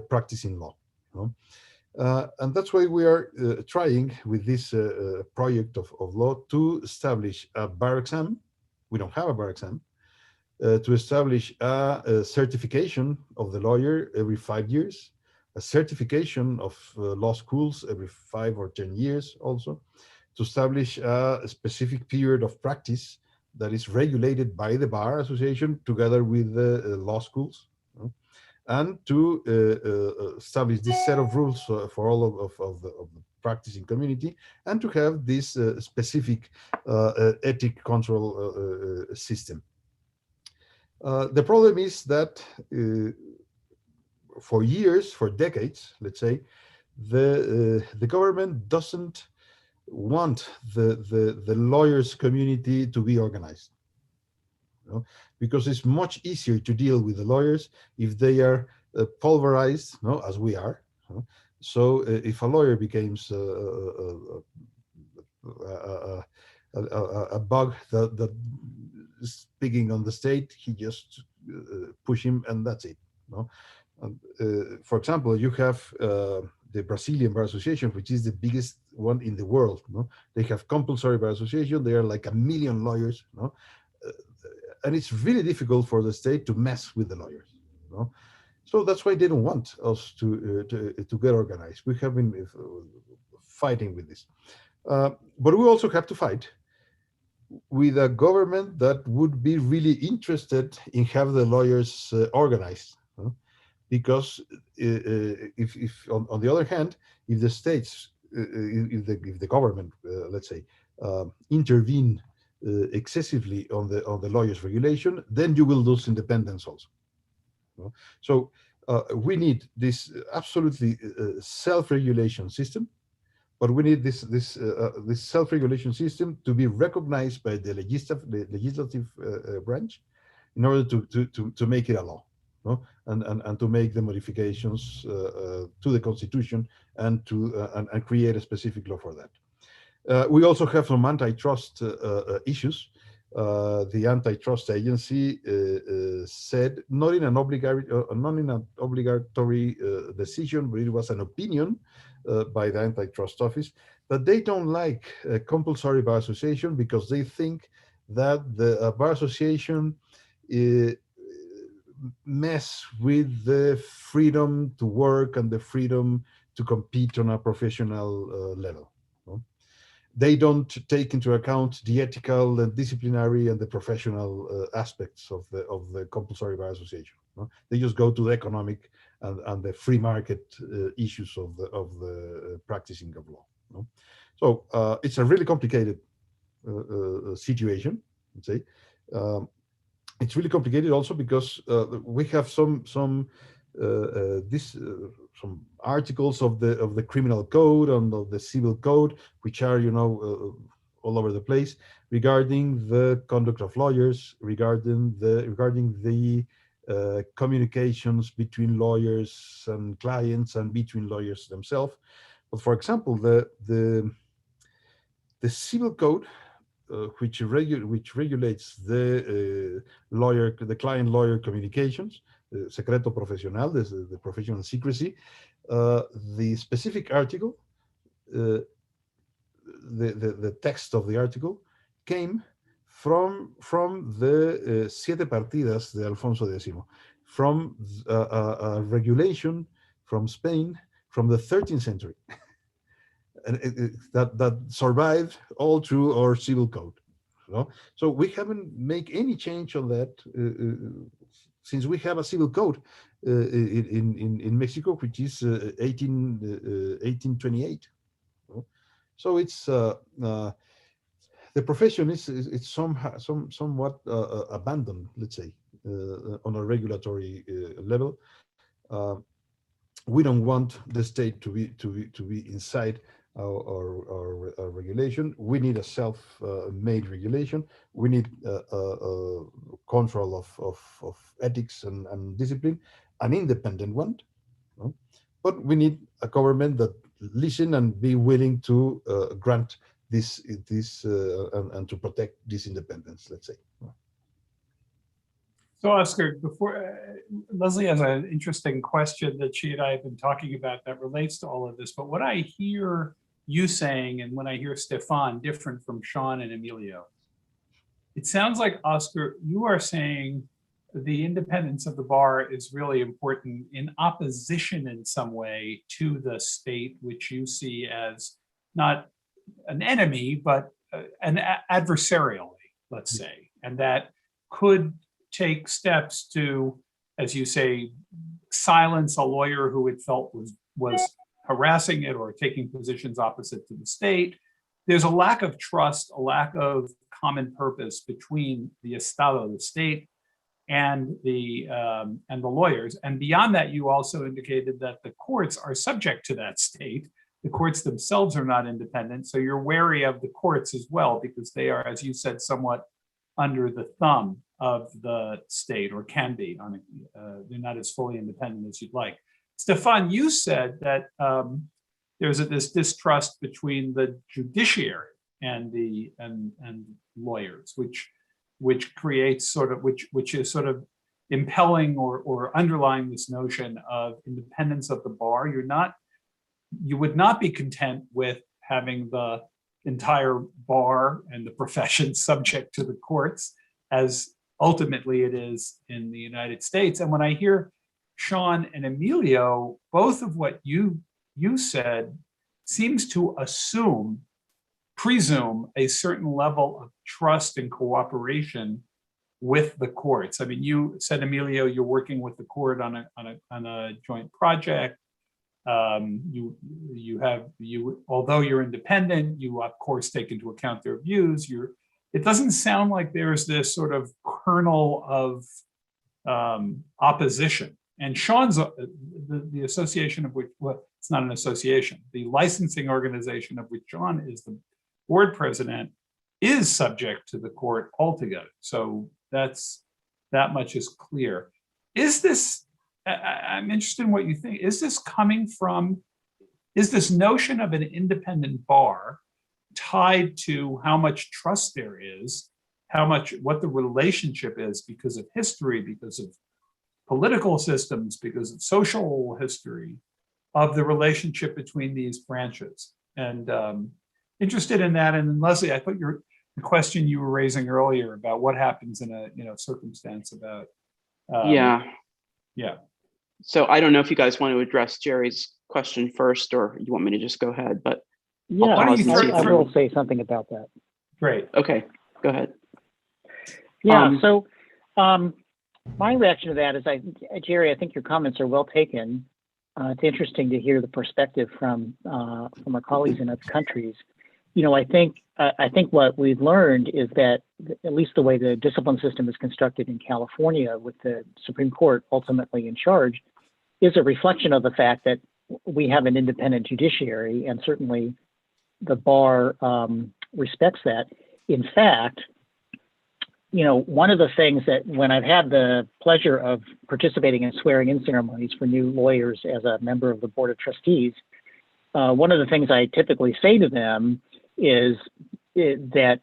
practicing law. No? And that's why we are trying with this project of law to establish a bar exam. We don't have a bar exam. To establish a certification of the lawyer every 5 years, a certification of law schools every 5 or 10 years also, to establish a specific period of practice that is regulated by the Bar Association together with the law schools, and to establish this set of rules for all of the practicing community, and to have this specific ethic control system. The problem is that for years, for decades, let's say, the government doesn't want the lawyers community to be organized, you know, because it's much easier to deal with the lawyers if they are pulverized, you know, as we are. You know? So if a lawyer becomes a bug that is picking on the state, he just push him and that's it. You know? For example, you have the Brazilian Bar Association, which is the biggest one in the world. No? They have compulsory bar association. They are like 1 million lawyers. No? And it's really difficult for the state to mess with the lawyers. No? So that's why they don't want us to get organized. We have been fighting with this. But we also have to fight with a government that would be really interested in have the lawyers organized. No? Because if on the other hand, if the states, if the government, let's say, intervene excessively on the lawyers' regulation, then you will lose independence also. No? So we need this absolutely self-regulation system, but we need this self-regulation system to be recognized by the legislative branch in order to make it a law. No? And to make the modifications to the Constitution and and create a specific law for that. We also have some antitrust issues. The antitrust agency said, not in an obligatory decision, but it was an opinion by the antitrust office, that they don't like a compulsory bar association because they think that the bar association mess with the freedom to work and the freedom to compete on a professional level. No? They don't take into account the ethical and disciplinary and the professional aspects of the compulsory bar association. No? They just go to the economic and the free market issues of the practicing of law. No? So it's a really complicated situation, let's say. It's really complicated also because we have some articles of the criminal code and of the civil code, which are, you know, all over the place, regarding the conduct of lawyers, regarding the communications between lawyers and clients and between lawyers themselves. But for example, the civil code, which regulates the client-lawyer communications, secreto profesional, the professional secrecy. The specific article, the text of the article, came from the Siete Partidas de Alfonso X, from a regulation from Spain from the 13th century. that survived all through our civil code. So we haven't made any change on that since we have a civil code in Mexico, which is 1828. So it's the profession is somewhat abandoned, let's say, on a regulatory level. We don't want the state to be inside our regulation. We need a self-made regulation. We need control of ethics and discipline, an independent one. But we need a government that listen and be willing to grant this and to protect this independence, let's say. So Oscar, before Leslie has an interesting question that she and I have been talking about that relates to all of this. But what I hear you saying, and when I hear Stephane, different from Sean and Emilio, it sounds like, Oscar, you are saying the independence of the bar is really important in opposition in some way to the state, which you see as not an enemy, but an adversarially, let's say, and that could take steps to, as you say, silence a lawyer who it felt was harassing it or taking positions opposite to the state. There's a lack of trust, a lack of common purpose between the Estado, the state, and the lawyers. And beyond that, you also indicated that the courts are subject to that state. The courts themselves are not independent. So you're wary of the courts as well, because they are, as you said, somewhat under the thumb of the state, or can be. They're not as fully independent as you'd like. Stephane, you said that there's this distrust between the judiciary and lawyers, which creates which is sort of impelling or underlying this notion of independence of the bar. You would not be content with having the entire bar and the profession subject to the courts, as ultimately it is in the United States. And when I hear Sean and Emilio, both of what you said seems to presume a certain level of trust and cooperation with the courts. I mean, you said, Emilio, you're working with the court on a joint project. Although you're independent, you of course take into account their views. It doesn't sound like there's this sort of kernel of opposition. And Sean's the association of which, well, it's not an association, the licensing organization of which Sean is the board president, is subject to the court altogether. So that much is clear. I'm interested in what you think. Is this notion of an independent bar tied to how much trust there is, what the relationship is because of history, because of political systems, because of social history of the relationship between these branches? And interested in that. And Leslie, I thought the question you were raising earlier about what happens in a circumstance about yeah. So I don't know if you guys want to address Jerry's question first, or you want me to just go ahead, but yeah, Why don't you I will say something about that. Great. Okay, go ahead. Yeah, my reaction to that is, Jerry, I think your comments are well taken. It's interesting to hear the perspective from our colleagues in other countries. I think what we've learned is that, at least the way the discipline system is constructed in California, with the Supreme Court ultimately in charge, is a reflection of the fact that we have an independent judiciary, and certainly the bar respects that. In fact, one of the things that, when I've had the pleasure of participating in swearing in ceremonies for new lawyers as a member of the Board of Trustees, one of the things I typically say to them is that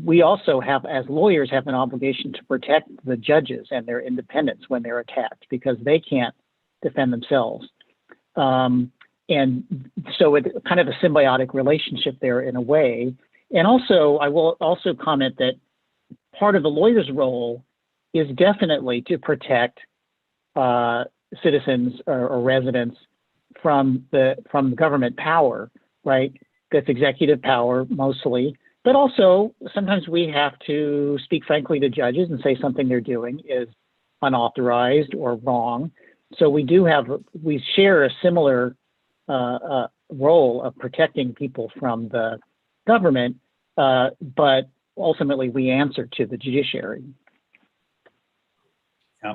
we also have, as lawyers, have an obligation to protect the judges and their independence when they're attacked, because they can't defend themselves. And so it's kind of a symbiotic relationship there in a way. And also, I will also comment that part of the lawyer's role is definitely to protect citizens or residents from the government power. right? That's executive power mostly, but also sometimes we have to speak frankly to judges and say something they're doing is unauthorized or wrong. So we share a similar role of protecting people from the government, but ultimately we answer to the judiciary. Yeah.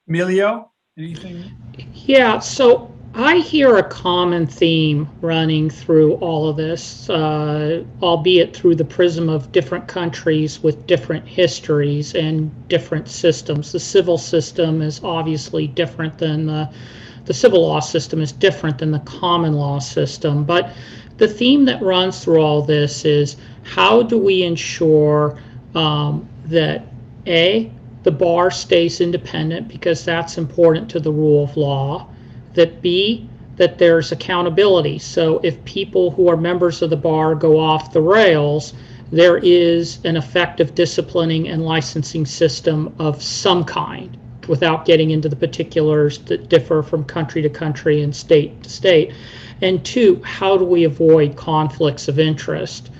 Emilio, anything? Yeah, so I hear a common theme running through all of this, albeit through the prism of different countries with different histories and different systems. The civil system is obviously different than the civil law system is different than the common law system. But the theme that runs through all this is how do we ensure that the bar stays independent, because that's important to the rule of law, that B, that there's accountability. So if people who are members of the bar go off the rails, there is an effective disciplining and licensing system of some kind, without getting into the particulars that differ from country to country and state to state. And two, how do we avoid conflicts of interest?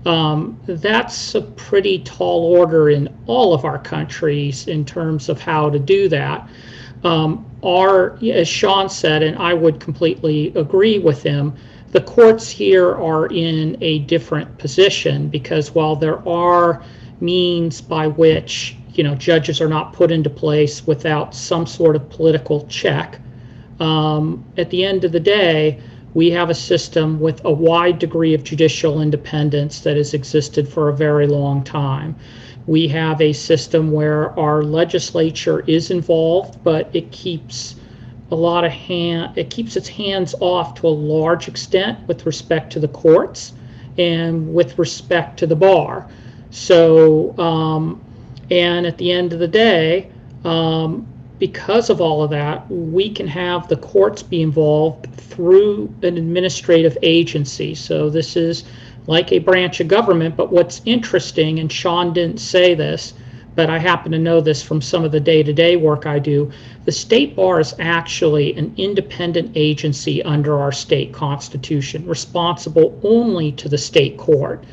That's a pretty tall order in all of our countries in terms of how to do that. As Sean said, and I would completely agree with him, the courts here are in a different position, because while there are means by which judges are not put into place without some sort of political check, at the end of the day, we have a system with a wide degree of judicial independence that has existed for a very long time. We have a system where our legislature is involved, but it keeps its hands off to a large extent with respect to the courts and with respect to the bar. So, and at the end of the day, because of all of that, we can have the courts be involved through an administrative agency. So this is like a branch of government, but what's interesting, and Sean didn't say this, but I happen to know this from some of the day-to-day work I do, the state bar is actually an independent agency under our state constitution, responsible only to the state court.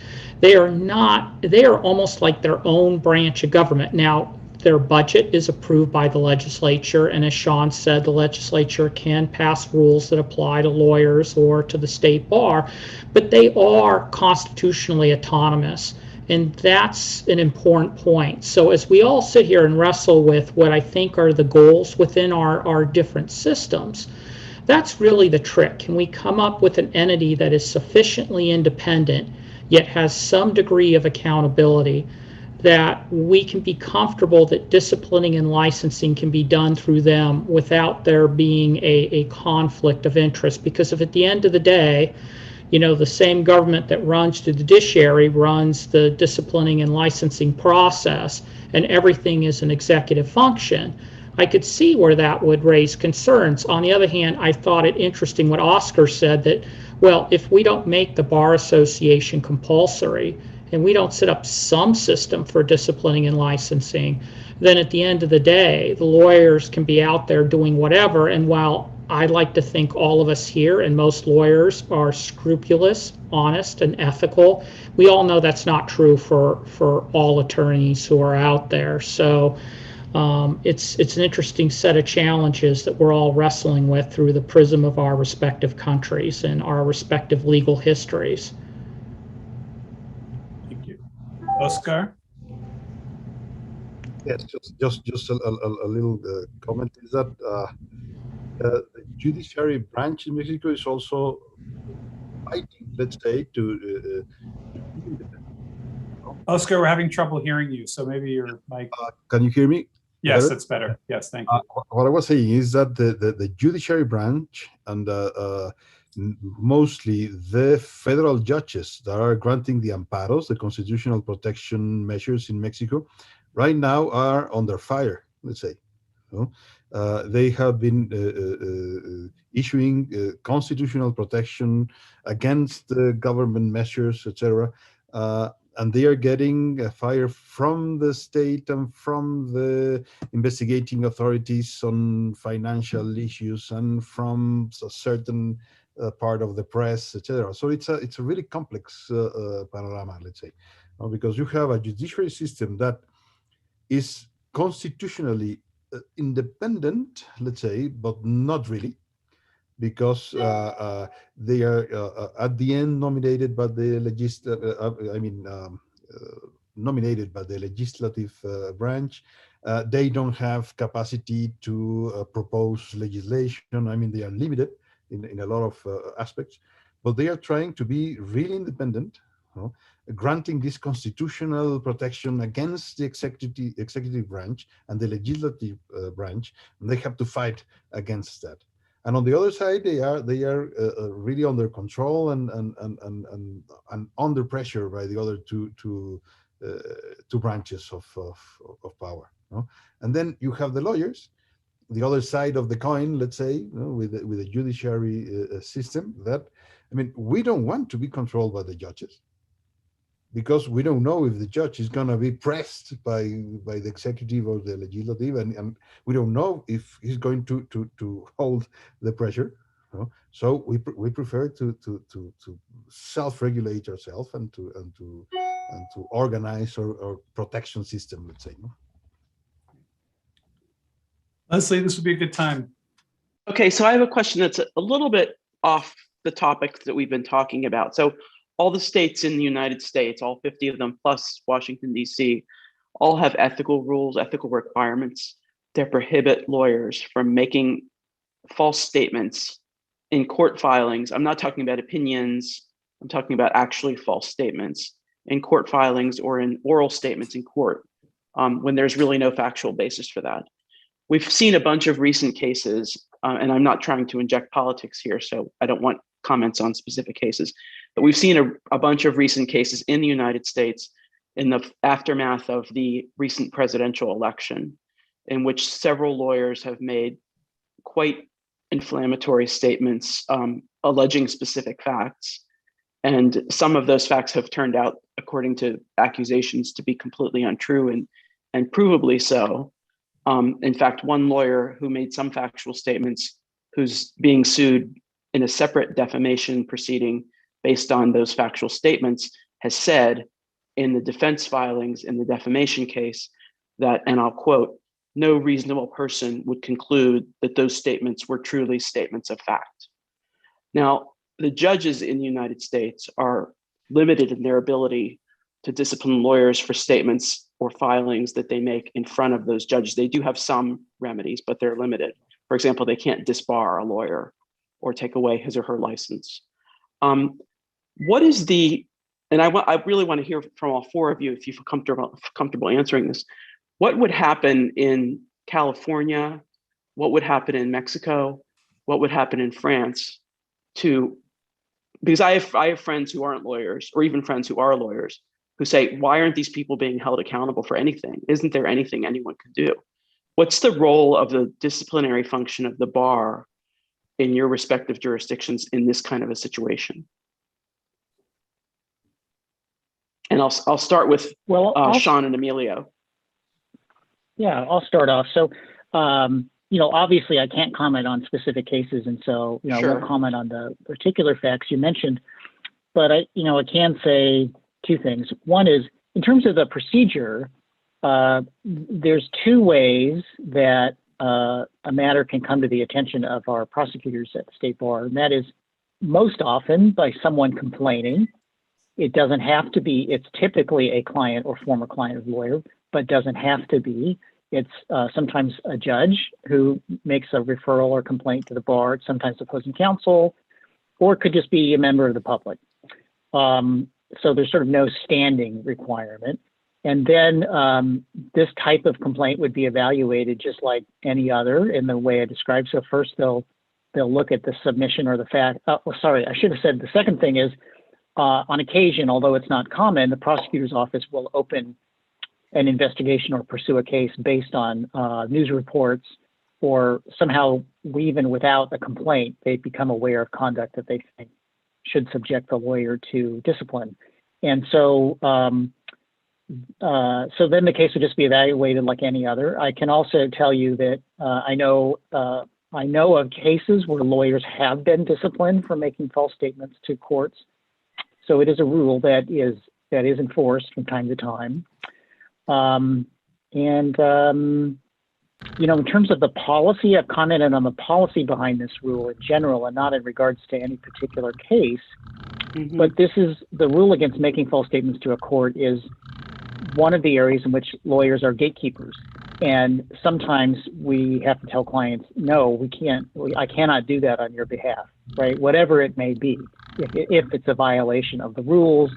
They are almost like their own branch of government. Now, their budget is approved by the legislature, and as Sean said, the legislature can pass rules that apply to lawyers or to the state bar, but they are constitutionally autonomous, and that's an important point. So as we all sit here and wrestle with what I think are the goals within our different systems, that's really the trick. Can we come up with an entity that is sufficiently independent, yet has some degree of accountability, that we can be comfortable that disciplining and licensing can be done through them without there being a conflict of interest? Because if at the end of the day, the same government that runs the judiciary runs the disciplining and licensing process, and everything is an executive function, I could see where that would raise concerns. On the other hand, I thought it interesting what Oscar said, that, well, if we don't make the Bar Association compulsory, and we don't set up some system for disciplining and licensing, then at the end of the day, the lawyers can be out there doing whatever. And while I like to think all of us here and most lawyers are scrupulous, honest, and ethical, we all know that's not true for all attorneys who are out there. So it's an interesting set of challenges that we're all wrestling with through the prism of our respective countries and our respective legal histories. Oscar? Yes, just a little comment is that the judiciary branch in Mexico is also fighting, let's say, to Oscar, we're having trouble hearing you, so maybe your mic. Can you hear me? Yes, better? that's better. Yes, thank you. What I was saying is that the judiciary branch and mostly the federal judges that are granting the amparos, the constitutional protection measures in Mexico, right now are under fire, let's say. They have been issuing constitutional protection against government measures, etc. And they are getting fire from the state and from the investigating authorities on financial issues and from certain part of the press, etc. So it's a really complex panorama, let's say, because you have a judiciary system that is constitutionally independent, let's say, but not really, because they are at the end nominated by the nominated by the legislative branch. They don't have capacity to propose legislation. I mean, they are limited in a lot of aspects, but they are trying to be really independent, granting this constitutional protection against the executive branch and the legislative branch, and they have to fight against that. And on the other side, they are really under control and under pressure by the other two branches of power. And then you have the lawyers, the other side of the coin, let's say, with a judiciary system that, I mean, we don't want to be controlled by the judges, because we don't know if the judge is going to be pressed by the executive or the legislative, and we don't know if he's going to hold the pressure. So we prefer to self-regulate ourselves and to organize our protection system, let's say. Leslie, this would be a good time. Okay, so I have a question that's a little bit off the topic that we've been talking about. So all the states in the United States, all 50 of them, plus Washington, D.C., all have ethical rules, ethical requirements that prohibit lawyers from making false statements in court filings. I'm not talking about opinions. I'm talking about actually false statements in court filings or in oral statements in court when there's really no factual basis for that. We've seen a bunch of recent cases, and I'm not trying to inject politics here, so I don't want comments on specific cases, but we've seen a bunch of recent cases in the United States in the aftermath of the recent presidential election, in which several lawyers have made quite inflammatory statements alleging specific facts. And some of those facts have turned out, according to accusations, to be completely untrue and provably so. In fact, one lawyer who made some factual statements, who's being sued in a separate defamation proceeding based on those factual statements, has said in the defense filings in the defamation case that, and I'll quote, "No reasonable person would conclude that those statements were truly statements of fact." Now, the judges in the United States are limited in their ability to discipline lawyers for statements or filings that they make in front of those judges. They do have some remedies, but they're limited. For example, they can't disbar a lawyer or take away his or her license. What is the, and I really want to hear from all four of you if you feel comfortable answering this. What would happen in California? What would happen in Mexico? What would happen in France because I have friends who aren't lawyers, or even friends who are lawyers, who say, why aren't these people being held accountable for anything? Isn't there anything anyone can do? What's the role of the disciplinary function of the bar in your respective jurisdictions in this kind of a situation? And I'll start with Sean and Emilio. Yeah, I'll start off. So, obviously I can't comment on specific cases, and so, I won't comment on the particular facts you mentioned, but I can say two things. One is, in terms of the procedure, there's two ways that a matter can come to the attention of our prosecutors at the State Bar, and that is most often by someone complaining. It doesn't have to be, it's typically a client or former client of lawyer, but doesn't have to be. It's sometimes a judge who makes a referral or complaint to the bar. It's sometimes opposing counsel, or it could just be a member of the public. So there's sort of no standing requirement. And then this type of complaint would be evaluated just like any other in the way I described. So first they'll look at the submission or the fact. Sorry, I should have said the second thing is, on occasion, although it's not common, the prosecutor's office will open an investigation or pursue a case based on news reports, or somehow even without a complaint, they become aware of conduct that they think should subject the lawyer to discipline. And so, so then the case would just be evaluated like any other. I can also tell you that I know I know of cases where lawyers have been disciplined for making false statements to courts. So it is a rule that is enforced from time to time. In terms of the policy, I've commented on the policy behind this rule in general and not in regards to any particular case. But this is the rule against making false statements to a court is one of the areas in which lawyers are gatekeepers. And sometimes we have to tell clients, no, I cannot do that on your behalf, right? Whatever it may be, if it's a violation of the rules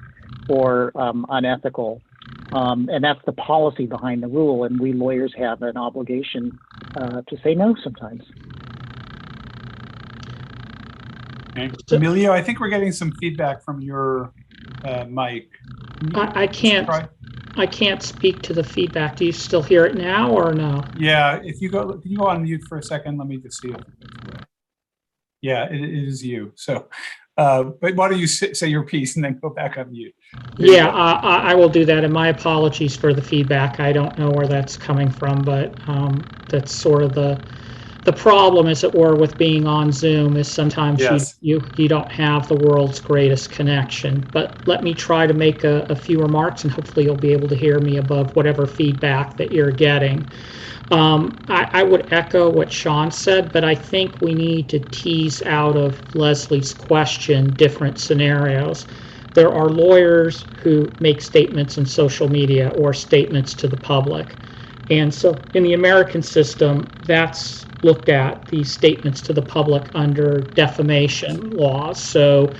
or unethical. And that's the policy behind the rule. And we lawyers have an obligation to say no sometimes. Okay. Emilio, I think we're getting some feedback from your mic. I can't speak to the feedback. Do you still hear it now or no? Yeah, if you go on mute for a second, let me just see if it goes away. Yeah, it is you. So, but why don't you say your piece and then go back on mute? Yeah, I will do that. And my apologies for the feedback. I don't know where that's coming from, but that's sort of the problem, as it were, with being on Zoom is sometimes you don't have the world's greatest connection. But let me try to make a few remarks, and hopefully you'll be able to hear me above whatever feedback that you're getting. I would echo what Sean said, but I think we need to tease out of Leslie's question different scenarios. There are lawyers who make statements in social media or statements to the public. And so in the American system, that's looked at, these statements to the public, under defamation laws. So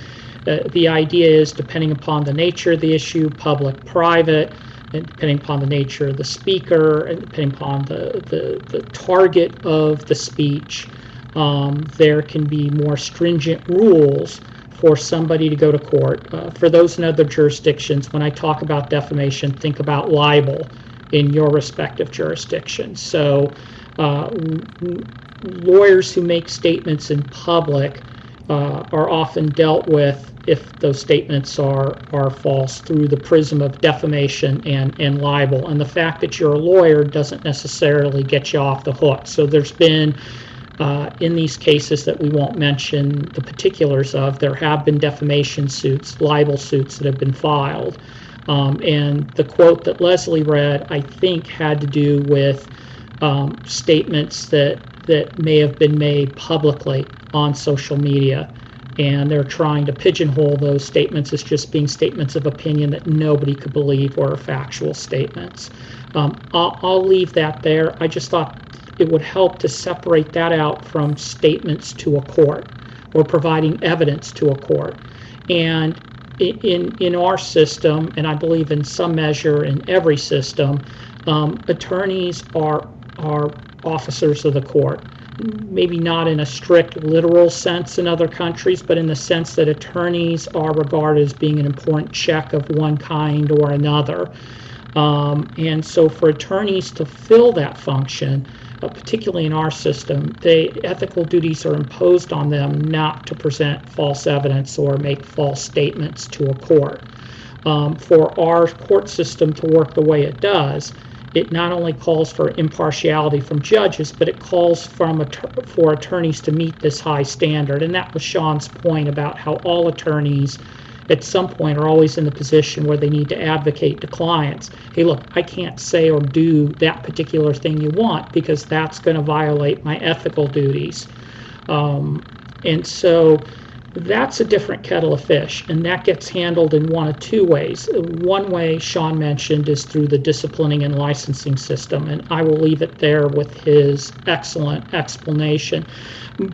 the idea is, depending upon the nature of the issue, public, private, and depending upon the nature of the speaker, and depending upon the target of the speech, there can be more stringent rules for somebody to go to court. For those in other jurisdictions, when I talk about defamation, think about libel in your respective jurisdictions. So lawyers who make statements in public are often dealt with, if those statements are false, through the prism of defamation and libel. And the fact that you're a lawyer doesn't necessarily get you off the hook. So there's been, in these cases that we won't mention the particulars of, there have been defamation suits, libel suits that have been filed. And the quote that Leslie read, I think, had to do with statements that may have been made publicly on social media. And they're trying to pigeonhole those statements as just being statements of opinion that nobody could believe were factual statements. I'll leave that there. I just thought it would help to separate that out from statements to a court or providing evidence to a court. And in our system, and I believe in some measure in every system, attorneys are officers of the court. Maybe not in a strict literal sense in other countries, but in the sense that attorneys are regarded as being an important check of one kind or another. And so for attorneys to fill that function, particularly in our system, ethical duties are imposed on them not to present false evidence or make false statements to a court. For our court system to work the way it does, it not only calls for impartiality from judges, but it calls for attorneys to meet this high standard. And that was Sean's point about how all attorneys at some point are always in the position where they need to advocate to clients. Hey, look, I can't say or do that particular thing you want because that's going to violate my ethical duties. And so that's a different kettle of fish, and that gets handled in one of two ways. One way Sean mentioned is through the disciplining and licensing system, and I will leave it there with his excellent explanation.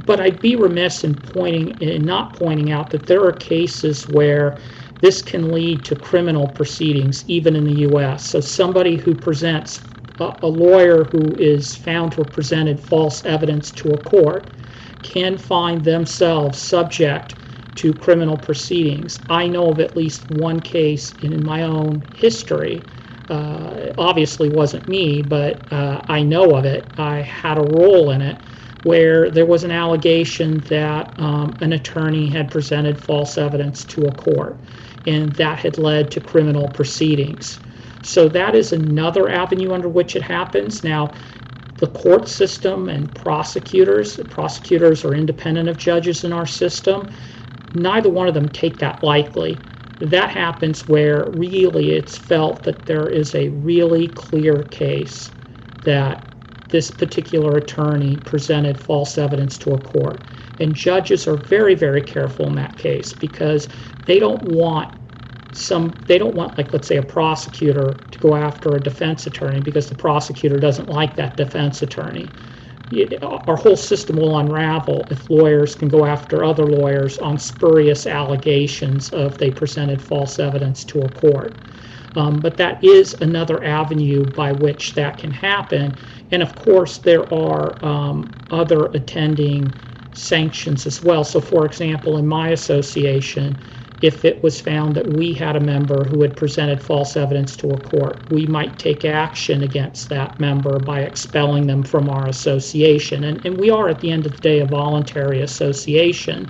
But I'd be remiss in not pointing out that there are cases where this can lead to criminal proceedings, even in the U.S. So somebody who presents, a lawyer who is found to have presented false evidence to a court, can find themselves subject to criminal proceedings. I know of at least one case in my own history. Obviously wasn't me, but I know of it. I had a role in it where there was an allegation that an attorney had presented false evidence to a court, and that had led to criminal proceedings. So that is another avenue under which it happens. Now, the court system and prosecutors are independent of judges in our system, neither one of them take that lightly. That happens where really it's felt that there is a really clear case that this particular attorney presented false evidence to a court. And judges are very, very careful in that case because they don't want like, let's say, a prosecutor to go after a defense attorney because the prosecutor doesn't like that defense attorney. Our whole system will unravel if lawyers can go after other lawyers on spurious allegations of they presented false evidence to a court. But that is another avenue by which that can happen. And of course, there are other attending sanctions as well. So for example, in my association, if it was found that we had a member who had presented false evidence to a court, we might take action against that member by expelling them from our association. And we are, at the end of the day, a voluntary association,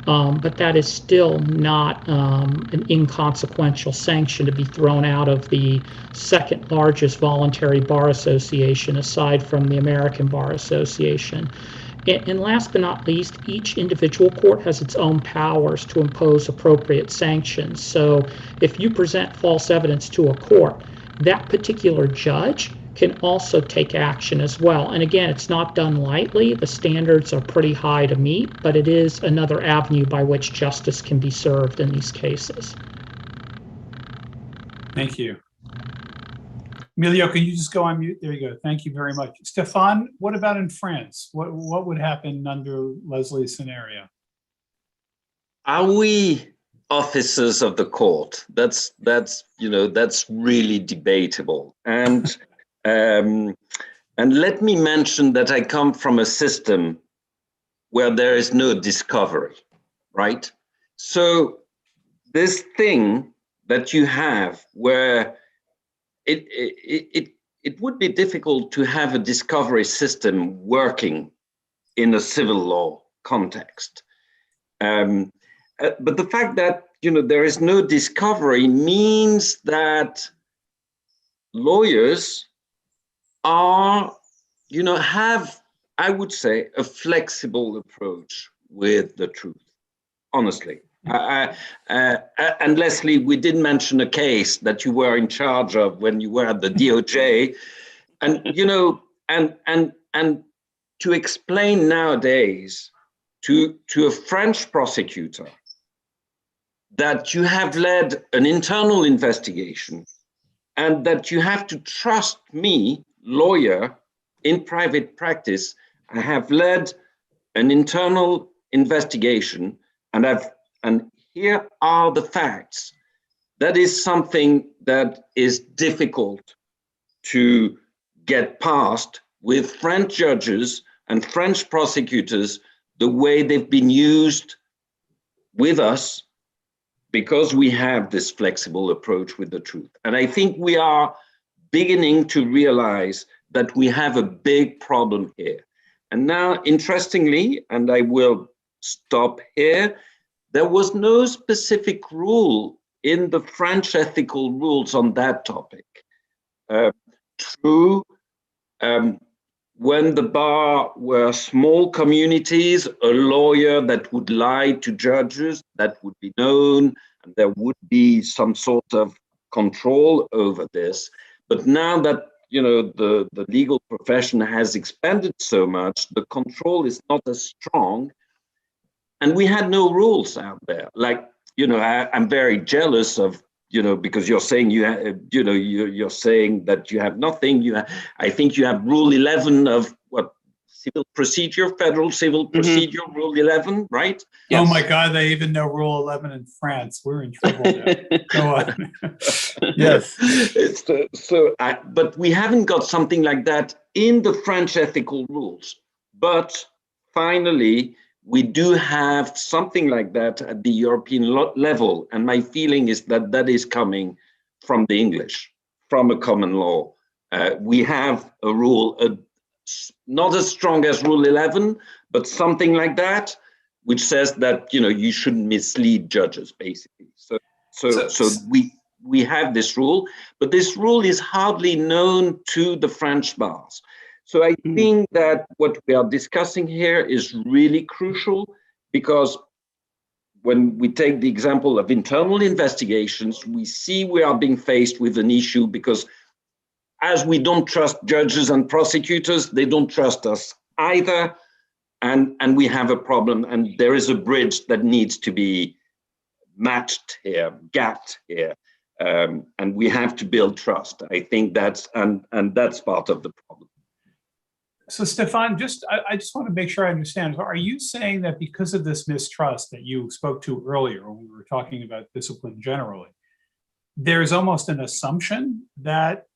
but that is still not an inconsequential sanction to be thrown out of the second largest voluntary bar association aside from the American Bar Association. And last but not least, each individual court has its own powers to impose appropriate sanctions. So if you present false evidence to a court, that particular judge can also take action as well. And again, it's not done lightly. The standards are pretty high to meet, but it is another avenue by which justice can be served in these cases. Thank you. Emilio, can you just go on mute? There you go. Thank you very much. Stephane, what about in France? What would happen under Leslie's scenario? Are we officers of the court? That's really debatable. And let me mention that I come from a system where there is no discovery, right? So this thing that you have where it would be difficult to have a discovery system working in a civil law context. But the fact that there is no discovery means that lawyers are, have, I would say, a flexible approach with the truth, honestly. And Leslie, we did mention a case that you were in charge of when you were at the DOJ, and and to explain nowadays to a French prosecutor that you have led an internal investigation and that you have to trust me, lawyer in private practice, I have led an internal investigation and here are the facts. That is something that is difficult to get past with French judges and French prosecutors, the way they've been used with us, because we have this flexible approach with the truth. And I think we are beginning to realize that we have a big problem here. And now, interestingly, and I will stop here, there was no specific rule in the French ethical rules on that topic. True, when the bar were small communities, a lawyer that would lie to judges, that would be known, and there would be some sort of control over this. But now that the legal profession has expanded so much, the control is not as strong. And we had no rules out there. Like, I'm very jealous of, because you're saying you're saying that you have nothing. I think you have Rule 11 of what, civil procedure, federal civil procedure, Rule 11, right? Yes. Oh my God, they even know Rule 11 in France. We're in trouble there. Go on. Yes. But we haven't got something like that in the French ethical rules. But finally, we do have something like that at the European level. And my feeling is that that is coming from the English, from a common law. We have a rule, not as strong as Rule 11, but something like that, which says that, you shouldn't mislead judges, basically. So we have this rule, but this rule is hardly known to the French bars. So I think that what we are discussing here is really crucial, because when we take the example of internal investigations, we see we are being faced with an issue because as we don't trust judges and prosecutors, they don't trust us either. And we have a problem, and there is a bridge that needs to be matched here, gapped here. And we have to build trust. I think that's part of the problem. So Stephane, I just want to make sure I understand. Are you saying that because of this mistrust that you spoke to earlier when we were talking about discipline generally, there's almost an assumption that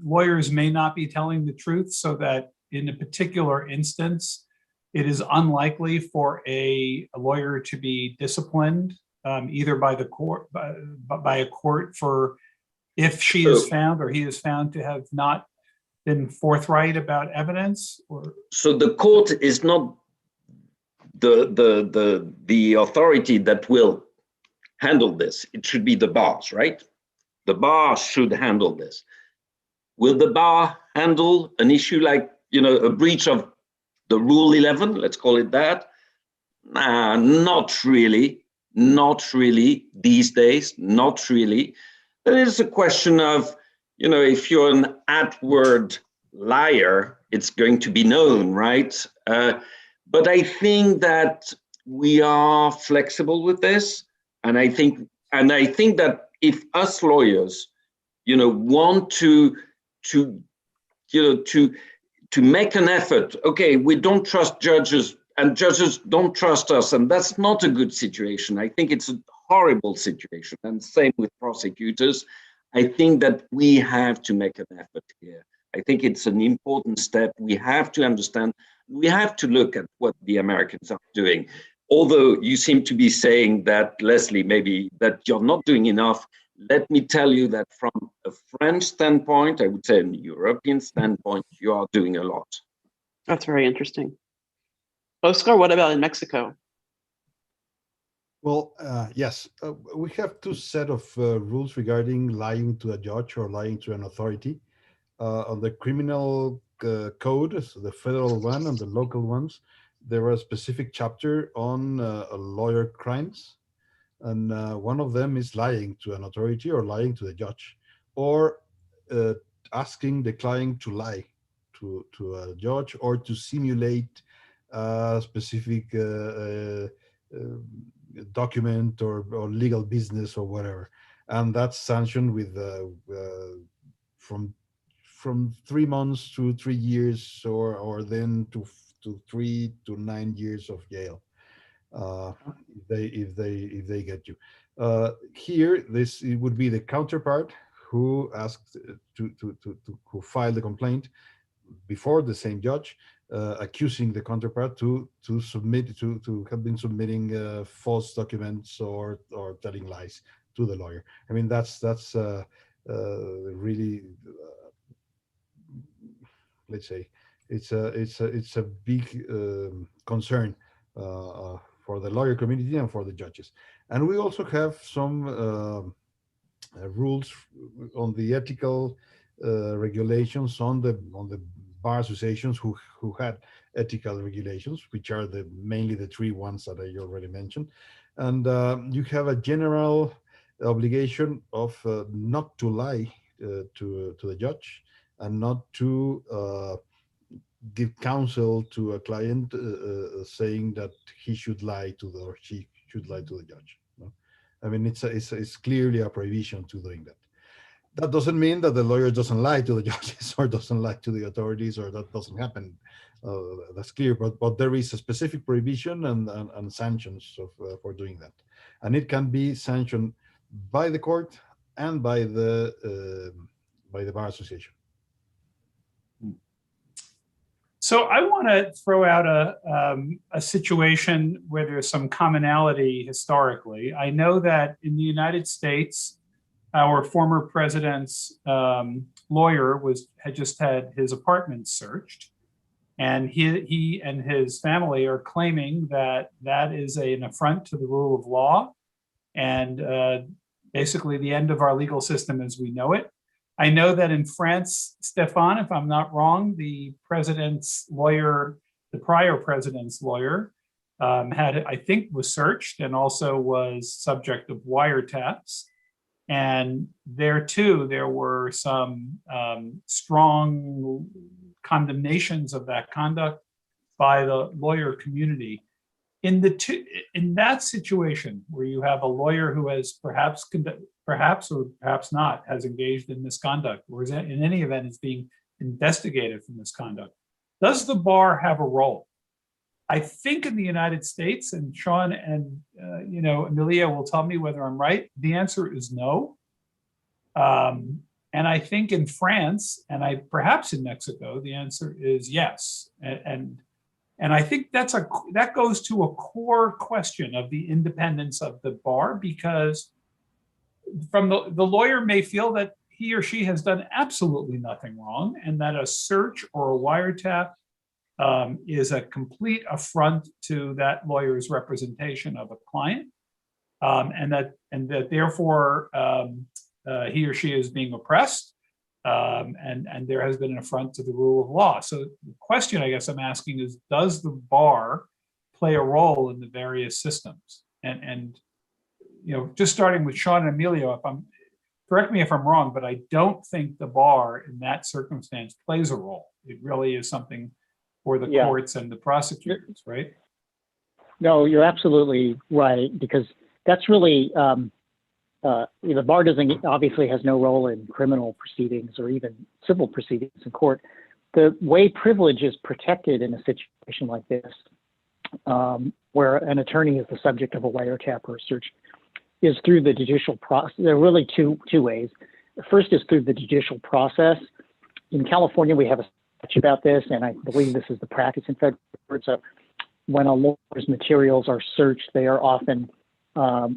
lawyers may not be telling the truth, so that in a particular instance, it is unlikely for a lawyer to be disciplined either by the court, by a court, for if she is found or he is found to have not been forthright about evidence? Or so the court is not the authority that will handle this. It should be the bars, right? The bar should handle this. Will the bar handle an issue like, a breach of the Rule 11, let's call it that? Nah, not really. Not really these days, not really. But it's a question of, if you're an outward liar, it's going to be known, right? But I think that we are flexible with this. And I think that if us lawyers, want to make an effort, okay, we don't trust judges and judges don't trust us, and that's not a good situation. I think it's a horrible situation, and same with prosecutors. I think that we have to make an effort here. I think it's an important step. We have to understand, we have to look at what the Americans are doing. Although you seem to be saying that, Leslie, maybe that you're not doing enough, let me tell you that from a French standpoint, I would say a European standpoint, you are doing a lot. That's very interesting. Oscar, what about in Mexico? Well, yes, we have two set of rules regarding lying to a judge or lying to an authority. On the criminal code, so the federal one and the local ones, there are a specific chapter on lawyer crimes. And one of them is lying to an authority or lying to the judge, or asking the client to lie to a judge or to simulate a specific document or legal business or whatever. And that's sanctioned with from 3 months to 3 years or then to 3 to 9 years of jail. If they get you. Here, it would be the counterpart who asked who filed the complaint before the same judge, accusing the counterpart to have been submitting false documents or telling lies to the lawyer. I mean, that's really let's say it's a big concern for the lawyer community and for the judges. And we also have some rules on the ethical regulations on the bar associations who had ethical regulations, which are mainly the 3 ones that I already mentioned. And you have a general obligation of not to lie to the judge and not to give counsel to a client saying that he should lie to or she should lie to the judge. No? I mean, it's clearly a prohibition to doing that. That doesn't mean that the lawyer doesn't lie to the judges or doesn't lie to the authorities, or that doesn't happen. That's clear, but there is a specific prohibition and sanctions for doing that, and it can be sanctioned by the court and by the bar association. So I want to throw out a situation where there's some commonality historically. I know that in the United States, our former president's lawyer had just had his apartment searched, and he and his family are claiming that that is an affront to the rule of law and basically the end of our legal system as we know it. I know that in France, Stephane, if I'm not wrong, the president's lawyer, the prior president's lawyer, had, I think, was searched and also was subject of wiretaps. And there too, there were some strong condemnations of that conduct by the lawyer community. In that situation where you have a lawyer who has perhaps or perhaps not has engaged in misconduct, or is in any event is being investigated for misconduct, does the bar have a role? I think in the United States, and Sean and Emilio will tell me whether I'm right, the answer is no. And I think in France, and perhaps in Mexico, the answer is yes. And I think that goes to a core question of the independence of the bar, because from the lawyer may feel that he or she has done absolutely nothing wrong, and that a search or a wiretap is a complete affront to that lawyer's representation of a client, and that therefore he or she is being oppressed, and there has been an affront to the rule of law. So the question I guess I'm asking is, does the bar play a role in the various systems? And just starting with Sean and Emilio, correct me if I'm wrong, but I don't think the bar in that circumstance plays a role. It really is something for the courts and the prosecutors, right? No, you're absolutely right, because that's really, the bar obviously has no role in criminal proceedings or even civil proceedings in court. The way privilege is protected in a situation like this, where an attorney is the subject of a wiretap or a search, is through the judicial process. There are really two ways. The first is through the judicial process. In California, we have a statute about this, and I believe this is the practice in federal court. So when a lawyer's materials are searched, they are often, law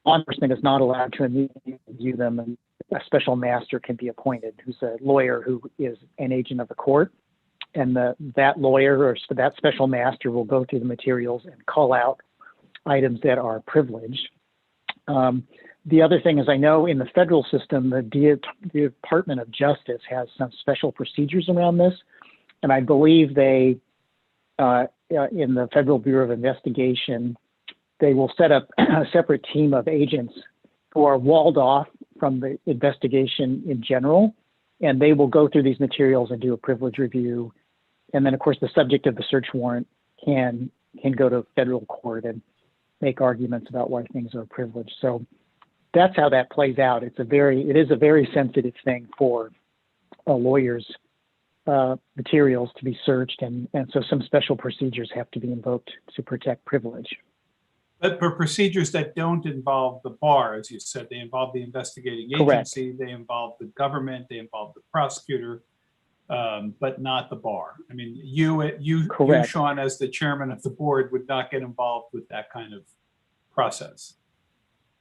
enforcement is not allowed to immediately view them, and a special master can be appointed, who's a lawyer who is an agent of the court. And that lawyer or that special master will go through the materials and call out items that are privileged. The other thing is, I know in the federal system, the Department of Justice has some special procedures around this. And I believe they, in the Federal Bureau of Investigation, they will set up a separate team of agents who are walled off from the investigation in general. And they will go through these materials and do a privilege review. And then, of course, the subject of the search warrant can go to federal court and make arguments about why things are privileged. So that's how that plays out. It is a very sensitive thing for a lawyer's materials to be searched, and so some special procedures have to be invoked to protect privilege. But for procedures that don't involve the bar, as you said, they involve the investigating agency, Correct. They involve the government, they involve the prosecutor, but not the bar. I mean, you, Sean, as the chairman of the board, would not get involved with that kind of process.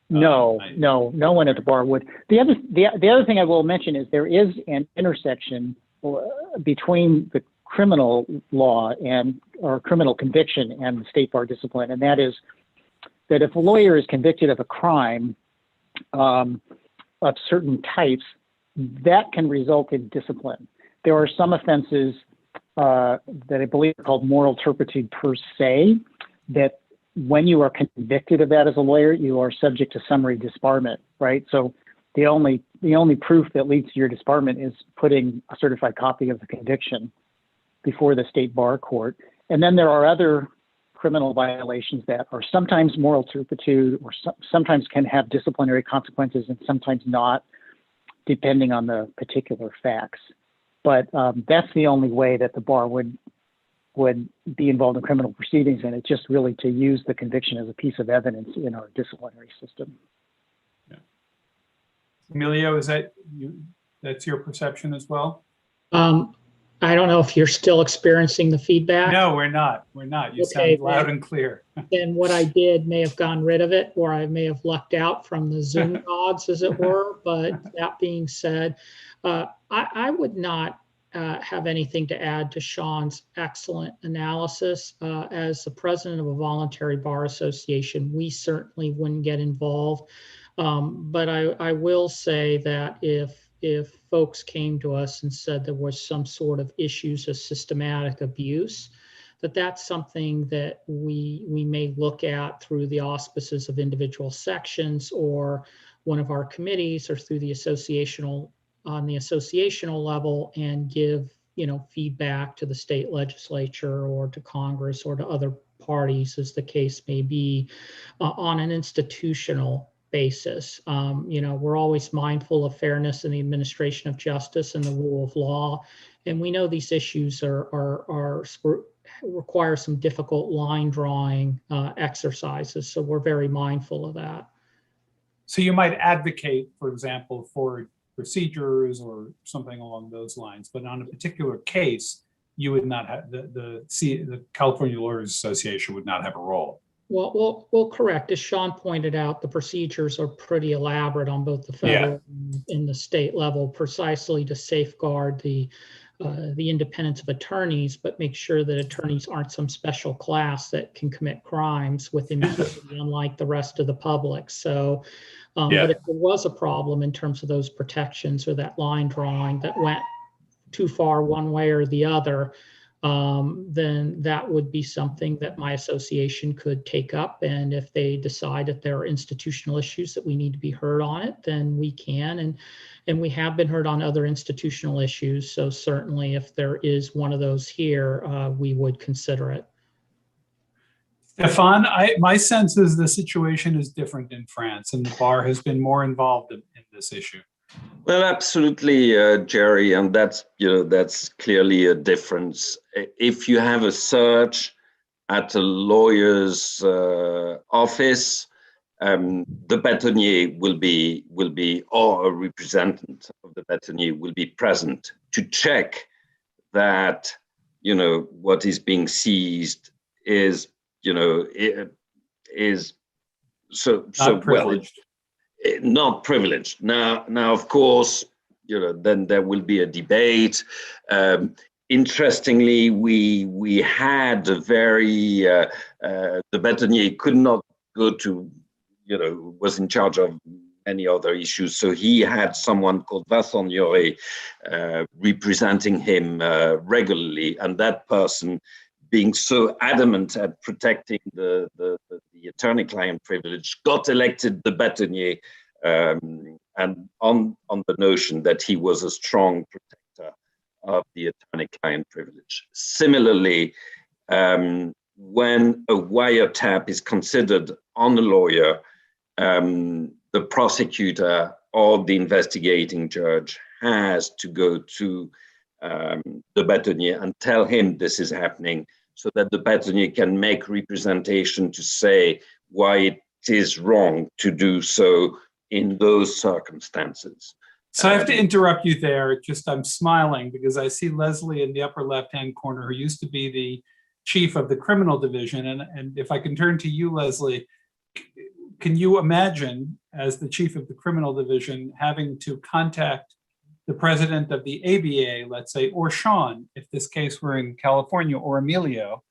No one at the bar would. The other thing I will mention is there is an intersection between the criminal law or criminal conviction and the state bar discipline, and that is that if a lawyer is convicted of a crime of certain types, that can result in discipline. There are some offenses that I believe are called moral turpitude per se, that when you are convicted of that as a lawyer, you are subject to summary disbarment, right? So the only proof that leads to your disbarment is putting a certified copy of the conviction before the state bar court. And then there are other criminal violations that are sometimes moral turpitude, or sometimes can have disciplinary consequences and sometimes not, depending on the particular facts. But that's the only way that the bar would be involved in criminal proceedings, and it's just really to use the conviction as a piece of evidence in our disciplinary system. Yeah. Emilio, that's your perception as well? I don't know if you're still experiencing the feedback. No, we're not. We're not. You sound loud and clear. Then what I did may have gotten rid of it, or I may have lucked out from the Zoom gods, as it were. But that being said, I would not have anything to add to Sean's excellent analysis. As the president of a voluntary bar association, we certainly wouldn't get involved. But I will say that if if folks came to us and said there was some sort of issues of systematic abuse, that's something that we may look at through the auspices of individual sections or one of our committees, or through the associational level, and give feedback to the state legislature or to Congress or to other parties, as the case may be, on an institutional basis. We're always mindful of fairness in the administration of justice and the rule of law, and we know these issues require some difficult line drawing exercises, so we're very mindful of that. So you might advocate, for example, for procedures or something along those lines, but on a particular case, you would not have the California Lawyers Association would not have a role. Well, correct. As Sean pointed out, the procedures are pretty elaborate on both the federal and the state level, precisely to safeguard the independence of attorneys, but make sure that attorneys aren't some special class that can commit crimes with impunity, unlike the rest of the public. So, but if there was a problem in terms of those protections or that line drawing that went too far one way or the other, then that would be something that my association could take up. And if they decide that there are institutional issues that we need to be heard on it, then we can. And we have been heard on other institutional issues. So certainly if there is one of those here, we would consider it. Stephane, my sense is the situation is different in France, and the bar has been more involved in this issue. Well, absolutely, Jerry, and that's clearly a difference. If you have a search at a lawyer's office, the bâtonnier will be, or a representative of the bâtonnier will be present to check that what is being seized is so privileged. Not privileged. Now, of course, then there will be a debate. Interestingly, we had a very the bâtonnier could not go to, was in charge of many other issues, so he had someone called Varanini representing him regularly, and that person, being so adamant at protecting the attorney-client privilege, got elected the bâtonnier, and on the notion that he was a strong protector of the attorney-client privilege. Similarly, when a wiretap is considered on a lawyer, the prosecutor or the investigating judge has to go to the bâtonnier and tell him this is happening, so that the bâtonnier can make representation to say why it is wrong to do so in those circumstances. So I have to interrupt you there. I'm smiling because I see Leslie in the upper left-hand corner, who used to be the chief of the criminal division. And if I can turn to you, Leslie, can you imagine, as the chief of the criminal division, having to contact the president of the ABA, let's say, or Sean, if this case were in California, or Emilio,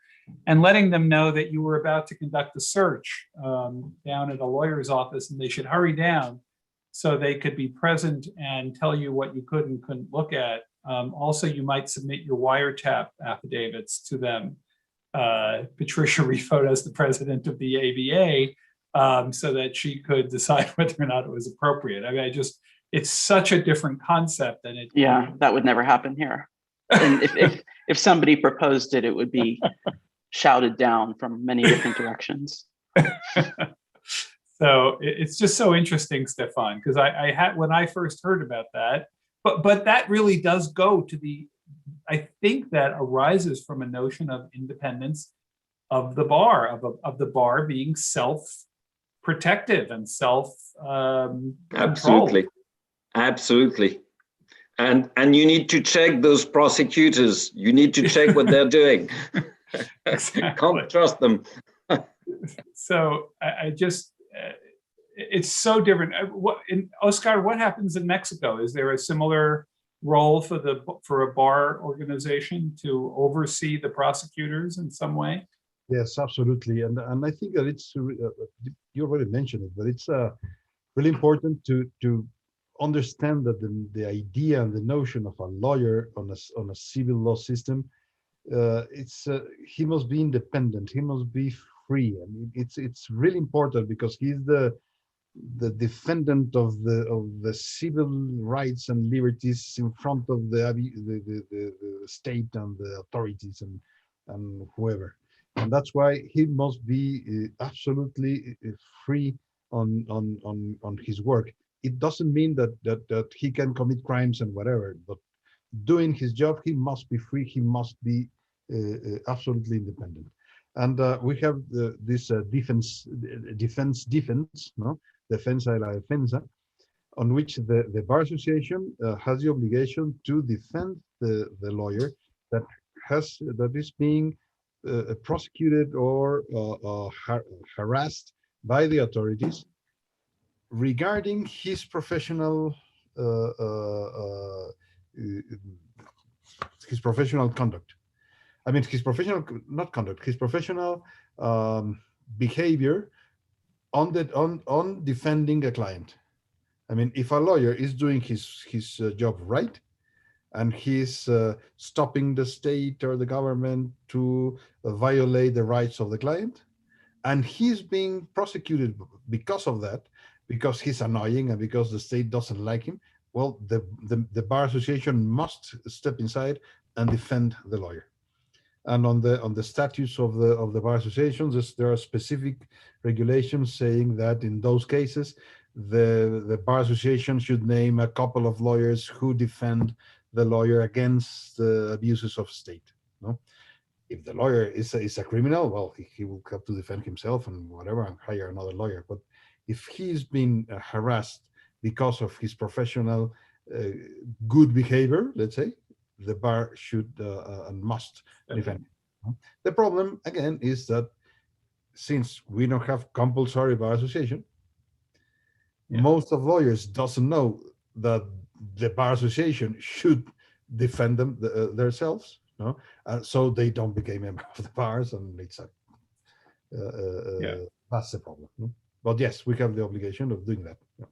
and letting them know that you were about to conduct a search down at a lawyer's office, and they should hurry down so they could be present and tell you what you could and couldn't look at. Also, you might submit your wiretap affidavits to them. Patricia Refot as the president of the ABA, so that she could decide whether or not it was appropriate. I mean, it's such a different concept. And that would never happen here. And if somebody proposed it, it would be shouted down from many different directions. So it's just so interesting, Stephane, because I had, when I first heard about that, but that really does go to I think that arises from a notion of independence of the bar, of the bar being self-protective and Absolutely. Absolutely. And you need to check those prosecutors. You need to check what they're doing. Exactly. Can't trust them. So it's so different. Oscar, what happens in Mexico? Is there a similar role for a bar organization to oversee the prosecutors in some way? Yes, absolutely. And I think that it's, you already mentioned it, but it's really important to understand that the idea and the notion of a lawyer on a civil law system, he must be independent. He must be free. I mean, it's really important because he's the defendant of the civil rights and liberties in front of the state and the authorities and whoever. And that's why he must be absolutely free on his work. It doesn't mean that he can commit crimes and whatever, but doing his job, he must be free. He must be absolutely independent. And we have this defense, no? Defensa de la defensa, on which the Bar Association has the obligation to defend the lawyer that is being prosecuted or harassed by the authorities regarding his professional conduct. I mean, his professional, not conduct, his professional behavior on defending a client. I mean, if a lawyer is doing his job right, and he's stopping the state or the government to violate the rights of the client, and he's being prosecuted because of that, because he's annoying and because the state doesn't like him, well, the Bar Association must step inside and defend the lawyer. And on the statutes of the Bar Associations, there are specific regulations saying that in those cases, the Bar Association should name a couple of lawyers who defend the lawyer against the abuses of state. No, if the lawyer is a criminal, well, he will have to defend himself and whatever, and hire another lawyer. But if he's been harassed because of his professional good behavior, let's say, the bar should and must defend. The problem, again, is that since we don't have compulsory bar association, most of lawyers doesn't know that the bar association should defend them themselves, no? So they don't become members of the bars, and it's that's the problem. No? But yes, we have the obligation of doing that. Yeah.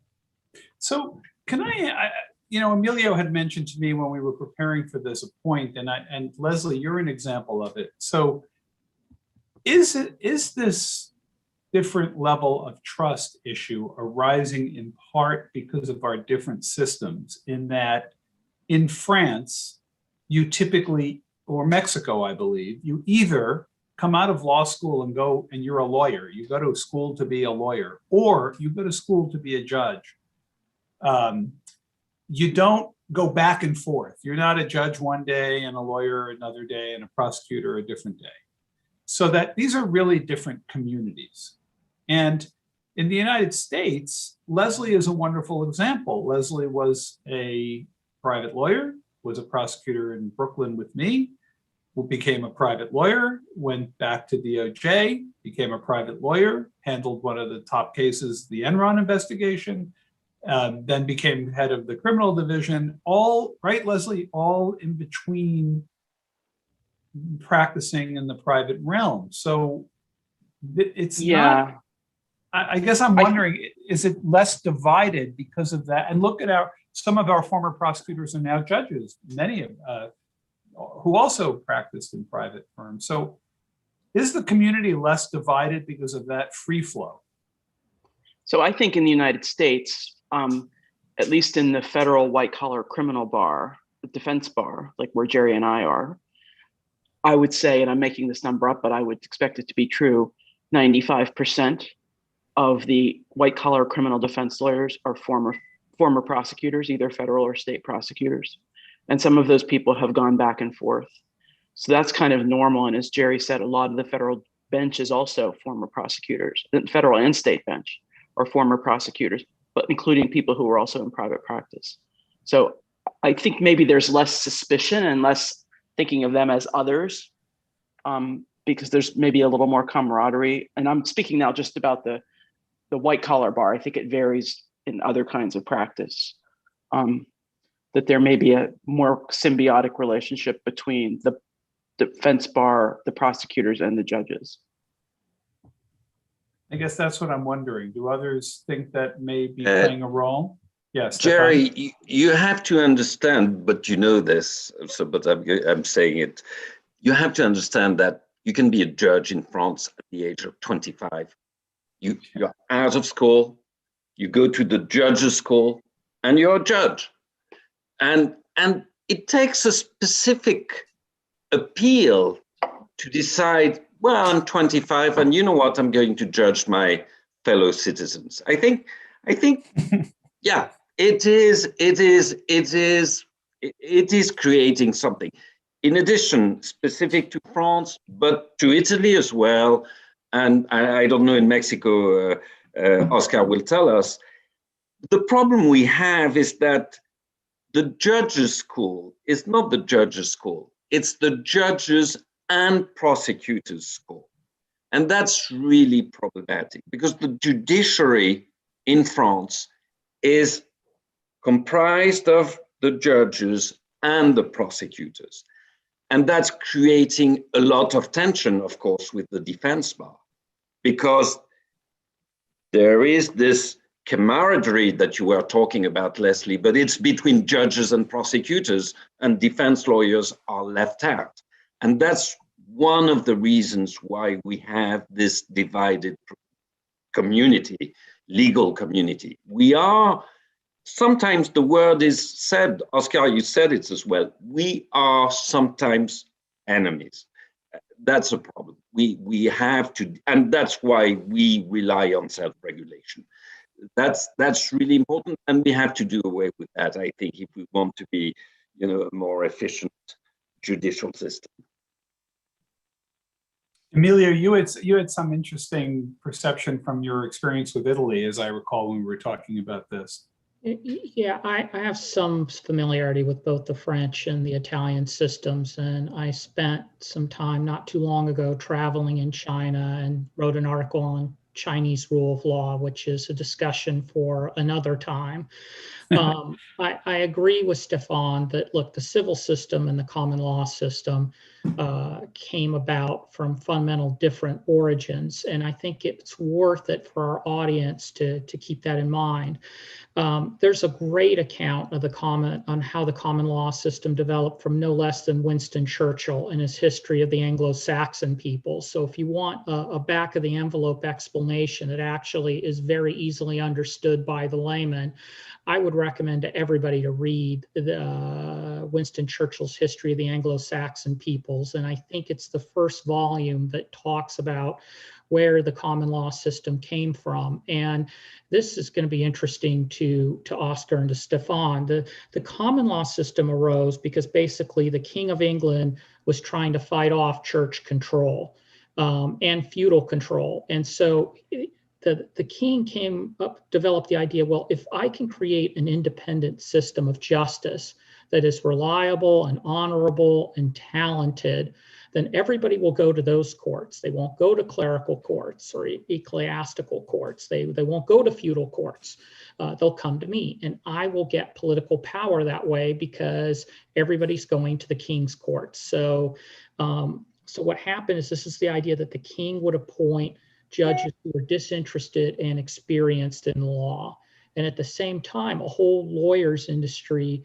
So can I Emilio had mentioned to me when we were preparing for this a point, and Leslie, you're an example of it. So is this different level of trust issue arising in part because of our different systems, in that in France, you typically, or Mexico, I believe, you either come out of law school and go and you're a lawyer, you go to school to be a lawyer, or you go to school to be a judge. You don't go back and forth. You're not a judge one day and a lawyer another day and a prosecutor a different day. So that these are really different communities. And in the United States, Leslie is a wonderful example. Leslie was a private lawyer, was a prosecutor in Brooklyn with me, who became a private lawyer, went back to DOJ, became a private lawyer, handled one of the top cases, the Enron investigation, then became head of the criminal division, all, right, Leslie, all in between practicing in the private realm. So it's not, I guess I'm wondering, is it less divided because of that? And look at some of our former prosecutors are now judges, many of who also practiced in private firms. So is the community less divided because of that free flow? So I think in the United States, at least in the federal white collar criminal bar, the defense bar, like where Jerry and I are, I would say, and I'm making this number up, but I would expect it to be true, 95% of the white collar criminal defense lawyers are former prosecutors, either federal or state prosecutors. And some of those people have gone back and forth. So that's kind of normal. And as Jerry said, a lot of the federal bench is also former prosecutors, the federal and state bench are former prosecutors, but including people who are also in private practice. So I think maybe there's less suspicion and less thinking of them as others, because there's maybe a little more camaraderie. And I'm speaking now just about the white collar bar. I think it varies in other kinds of practice, that there may be a more symbiotic relationship between the defense bar, the prosecutors, and the judges. I guess that's what I'm wondering. Do others think that may be playing a role? Yes, Jerry, you have to understand, but you know this, so but I'm saying it. You have to understand that you can be a judge in France at the age of 25. You're out of school, you go to the judge's school, and you're a judge. And it takes a specific appeal to decide, well, I'm 25, and you know what, I'm going to judge my fellow citizens. I think, yeah, it is creating something. In addition, specific to France, but to Italy as well, and I don't know in Mexico, Oscar will tell us, the problem we have is that the judges' school is not the judges' school, it's the judges and prosecutors' school. And that's really problematic because the judiciary in France is comprised of the judges and the prosecutors. And that's creating a lot of tension, of course, with the defense bar, because there is this camaraderie that you were talking about, Leslie, but it's between judges and prosecutors, and defense lawyers are left out. And that's one of the reasons why we have this divided community, legal community. We are, sometimes the word is said, Oscar, you said it as well, we are sometimes enemies. That's a problem. We have to, and that's why we rely on self-regulation. That's really important, and we have to do away with that, I think, if we want to be, a more efficient judicial system. Emilio, you had some interesting perception from your experience with Italy, as I recall when we were talking about this. Yeah, I have some familiarity with both the French and the Italian systems, and I spent some time not too long ago traveling in China and wrote an article on Chinese rule of law, which is a discussion for another time. I agree with Stephane that, look, the civil system and the common law system came about from fundamental different origins, and I think it's worth it for our audience to keep that in mind. There's a great account of on how the common law system developed from no less than Winston Churchill in his History of the Anglo-Saxon People. So if you want a back of the envelope explanation that actually is very easily understood by the layman, I would recommend to everybody to read Winston Churchill's History of the Anglo-Saxon Peoples. And I think it's the first volume that talks about where the common law system came from. And this is going to be interesting to Oscar and to Stephane. The common law system arose because basically the King of England was trying to fight off church control and feudal control. And so the king developed the idea, well, if I can create an independent system of justice that is reliable and honorable and talented, then everybody will go to those courts. They won't go to clerical courts or ecclesiastical courts. They won't go to feudal courts. They'll come to me, and I will get political power that way because everybody's going to the king's courts. So what happened is, this is the idea that the king would appoint judges who were disinterested and experienced in law. And at the same time, a whole lawyer's industry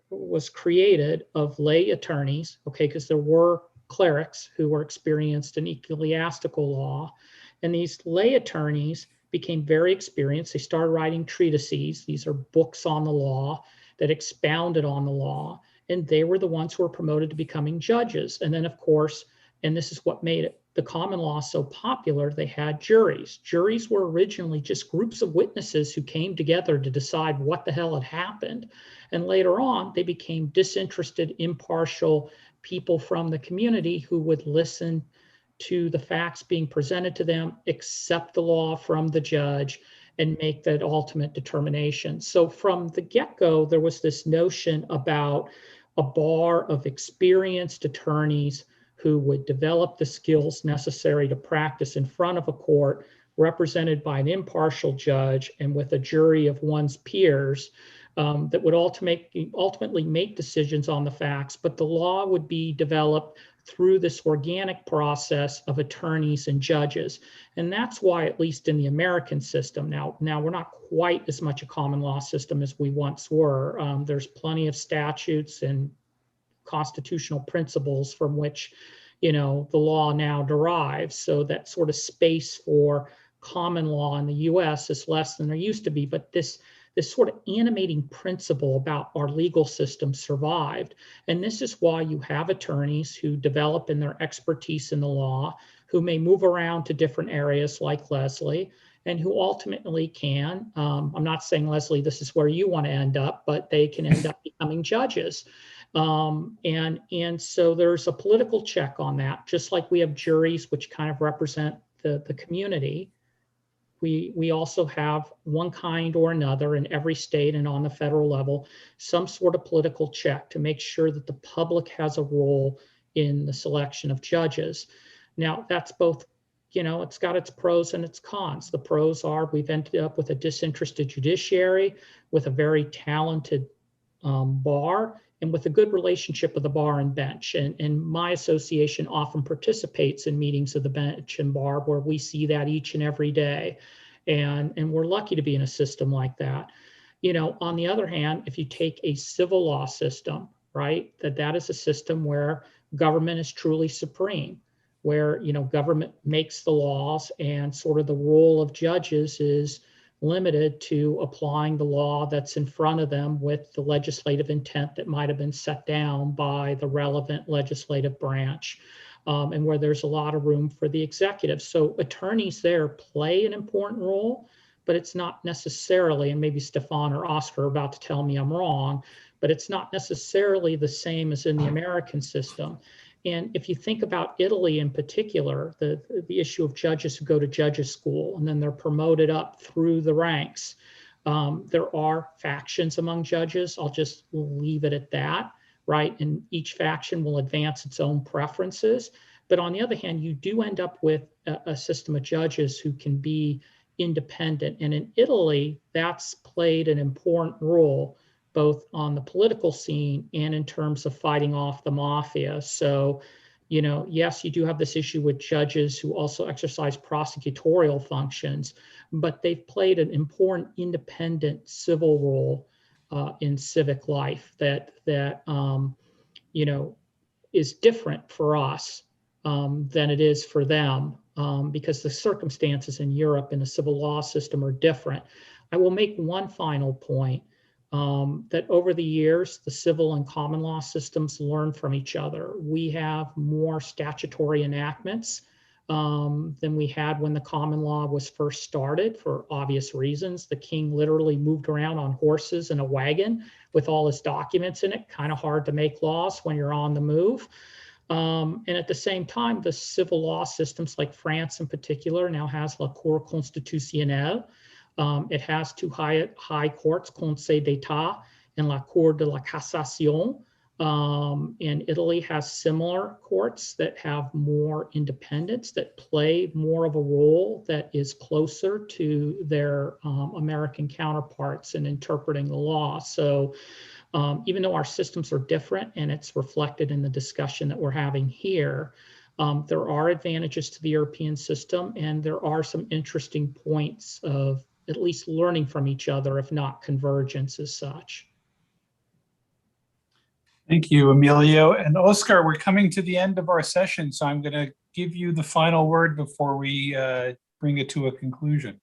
was created of lay attorneys, okay, because there were clerics who were experienced in ecclesiastical law. And these lay attorneys became very experienced. They started writing treatises. These are books on the law that expounded on the law. And they were the ones who were promoted to becoming judges. And then, of course, and this is what made the common law so popular, they had juries. Juries were originally just groups of witnesses who came together to decide what the hell had happened. And later on, they became disinterested, impartial people from the community who would listen to the facts being presented to them, accept the law from the judge, and make that ultimate determination. So from the get-go, there was this notion about a bar of experienced attorneys who would develop the skills necessary to practice in front of a court represented by an impartial judge and with a jury of one's peers that would ultimately make decisions on the facts, but the law would be developed through this organic process of attorneys and judges. And that's why, at least in the American system, now we're not quite as much a common law system as we once were. There's plenty of statutes and constitutional principles from which, the law now derives. So that sort of space for common law in the US is less than there used to be. But this sort of animating principle about our legal system survived. And this is why you have attorneys who develop in their expertise in the law, who may move around to different areas like Leslie, and who ultimately can, I'm not saying, Leslie, this is where you want to end up, but they can end up becoming judges. And so there's a political check on that, just like we have juries, which kind of represent the community. We also have one kind or another in every state and on the federal level, some sort of political check to make sure that the public has a role in the selection of judges. Now, that's both, it's got its pros and its cons. The pros are we've ended up with a disinterested judiciary, with a very talented bar, and with a good relationship with the bar and bench. And my association often participates in meetings of the bench and bar where we see that each and every day. And we're lucky to be in a system like that. On the other hand, if you take a civil law system, right, that is a system where government is truly supreme, where, government makes the laws, and sort of the role of judges is limited to applying the law that's in front of them with the legislative intent that might have been set down by the relevant legislative branch, and where there's a lot of room for the executive. So attorneys there play an important role, but it's not necessarily, and maybe Stephane or Oscar are about to tell me I'm wrong, but it's not necessarily the same as in the American system. And if you think about Italy in particular, the issue of judges who go to judges school and then they're promoted up through the ranks, there are factions among judges. I'll just leave it at that, right? And each faction will advance its own preferences. But on the other hand, you do end up with a system of judges who can be independent. And in Italy, that's played an important role both on the political scene and in terms of fighting off the mafia. So, yes, you do have this issue with judges who also exercise prosecutorial functions, but they've played an important independent civil role in civic life that is different for us than it is for them, because the circumstances in Europe in the civil law system are different. I will make one final point. That over the years, the civil and common law systems learn from each other. We have more statutory enactments than we had when the common law was first started, for obvious reasons. The king literally moved around on horses in a wagon with all his documents in it. Kind of hard to make laws when you're on the move. And at the same time, the civil law systems, like France in particular, now has La Cour Constitutionnelle. It has two high courts, Conseil d'État and La Cour de la Cassation. And Italy has similar courts that have more independence, that play more of a role that is closer to their American counterparts in interpreting the law. So even though our systems are different, and it's reflected in the discussion that we're having here, there are advantages to the European system, and there are some interesting points of at least learning from each other, if not convergence as such. Thank you, Emilio. And Oscar, we're coming to the end of our session, so I'm going to give you the final word before we bring it to a conclusion.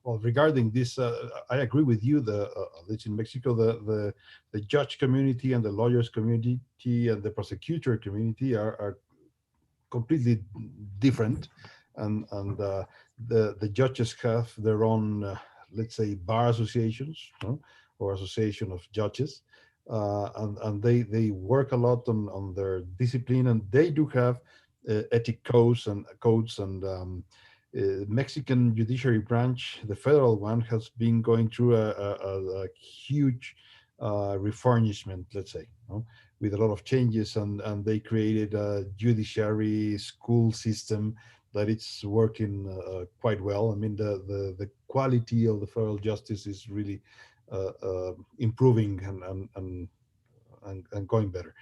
Well, regarding this, I agree with you. At least in Mexico, the judge community and the lawyers community and the prosecutor community are completely different, and the judges have their own, let's say, bar associations, no? Or association of judges, and they work a lot on their discipline, and they do have ethic codes and Mexican judiciary branch, the federal one, has been going through a huge reformation, let's say, no? With a lot of changes, and they created a judiciary school system that it's working quite well. I mean, the quality of the federal justice is really improving and going better.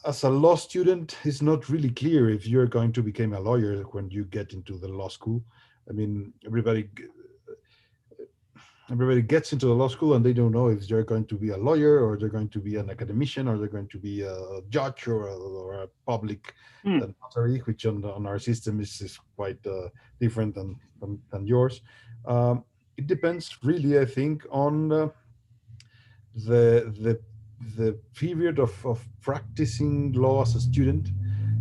as a law student, it's not really clear if you're going to become a lawyer when you get into the law school. I mean, everybody gets into the law school and they don't know if they're going to be a lawyer or they're going to be an academician or they're going to be a judge or a public notary, which on our system is quite different than yours. It depends really, I think, on the period of practicing law as a student.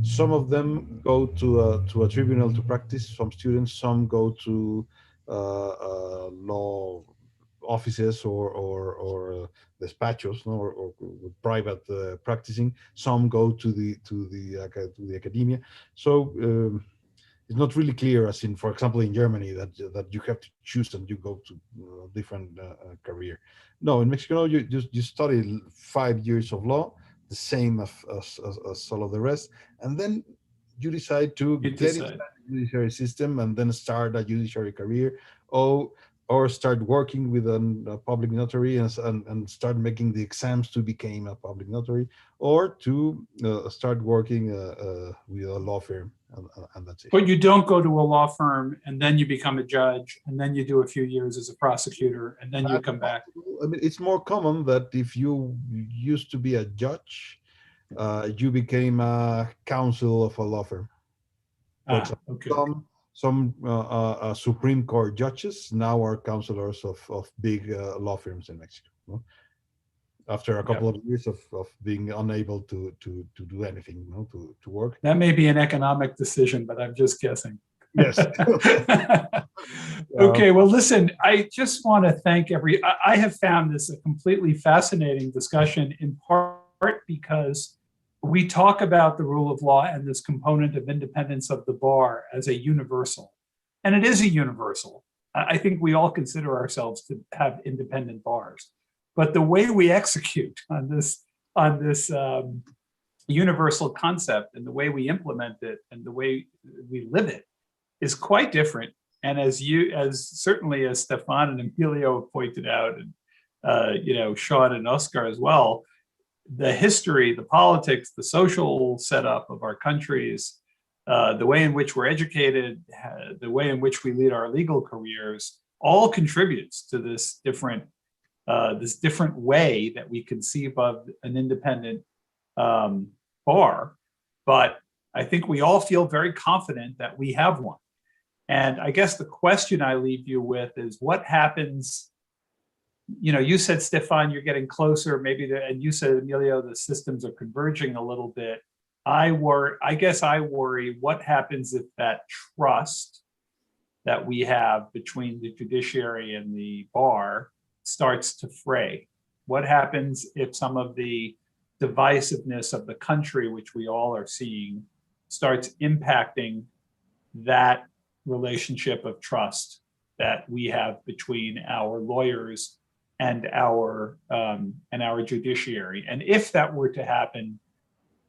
Some of them go to a tribunal to practice. Some students, some go to law offices or despachos, no, or private practicing. Some go to the academia. So it's not really clear, as in, for example, in Germany, that you have to choose and you go to different career. No, in Mexico, you study 5 years of law, the same as all of the rest, and then you decide to get into the judiciary system and then start a judiciary career, or start working with a public notary and start making the exams to become a public notary, or to start working with a law firm, and that's it. But you don't go to a law firm and then you become a judge and then you do a few years as a prosecutor and then you come back. I mean, it's more common that if you used to be a judge, you became a counsel of a law firm. For example, Okay. Some Supreme Court judges now are counselors of big law firms in Mexico. No? After a couple of years of being unable to do anything, to work. That may be an economic decision, but I'm just guessing. Yes. Okay, well, listen, I just want to thank I have found this a completely fascinating discussion, in part because we talk about the rule of law and this component of independence of the bar as a universal, and it is a universal. I think we all consider ourselves to have independent bars, but the way we execute on this universal concept and the way we implement it and the way we live it is quite different. And as certainly as Stephane and Emilio have pointed out, and Sean and Oscar as well, the history, the politics, the social setup of our countries, the way in which we're educated, the way in which we lead our legal careers, all contributes to this different way that we conceive of an independent bar. But I think we all feel very confident that we have one. And I guess the question I leave you with is what happens. You said, Stephane, you're getting closer, and you said, Emilio, the systems are converging a little bit. I worry what happens if that trust that we have between the judiciary and the bar starts to fray. What happens if some of the divisiveness of the country, which we all are seeing, starts impacting that relationship of trust that we have between our lawyers and our judiciary? And if that were to happen,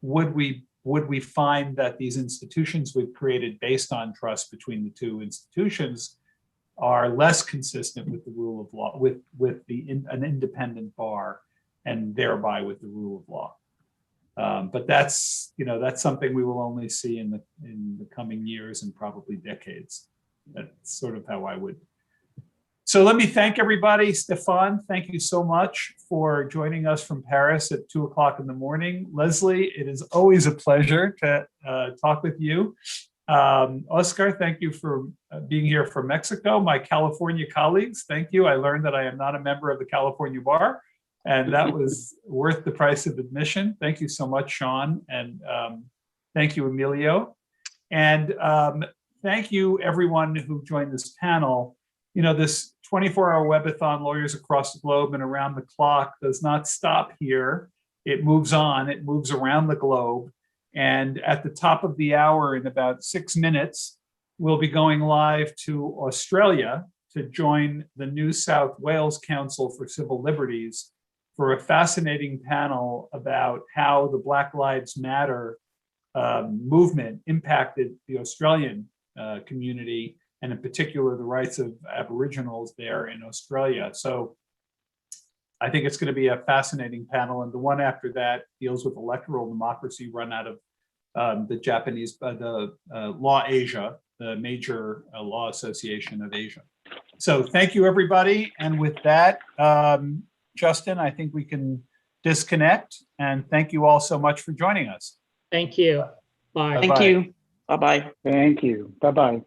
would we find that these institutions we've created based on trust between the two institutions are less consistent with the rule of law, with an independent bar, and thereby with the rule of law? But that's something we will only see in the coming years and probably decades. That's sort of how I would. So let me thank everybody. Stephane, thank you so much for joining us from Paris at 2:00 in the morning. Leslie, it is always a pleasure to talk with you. Oscar, thank you for being here from Mexico. My California colleagues, thank you. I learned that I am not a member of the California Bar, and that was worth the price of admission. Thank you so much, Sean, and thank you, Emilio. And thank you, everyone who joined this panel. This 24-hour webathon, Lawyers Across the Globe and Around the Clock, does not stop here. It moves on. It moves around the globe. And at the top of the hour, in about 6 minutes, we'll be going live to Australia to join the New South Wales Council for Civil Liberties for a fascinating panel about how the Black Lives Matter movement impacted the Australian community, and in particular, the rights of Aboriginals there in Australia. So I think it's going to be a fascinating panel. And the one after that deals with electoral democracy run out of the Japanese, Law Asia, the major law association of Asia. So thank you, everybody. And with that, Justin, I think we can disconnect. And thank you all so much for joining us. Thank you. Bye. Thank you. Bye-bye. Thank you. Bye-bye.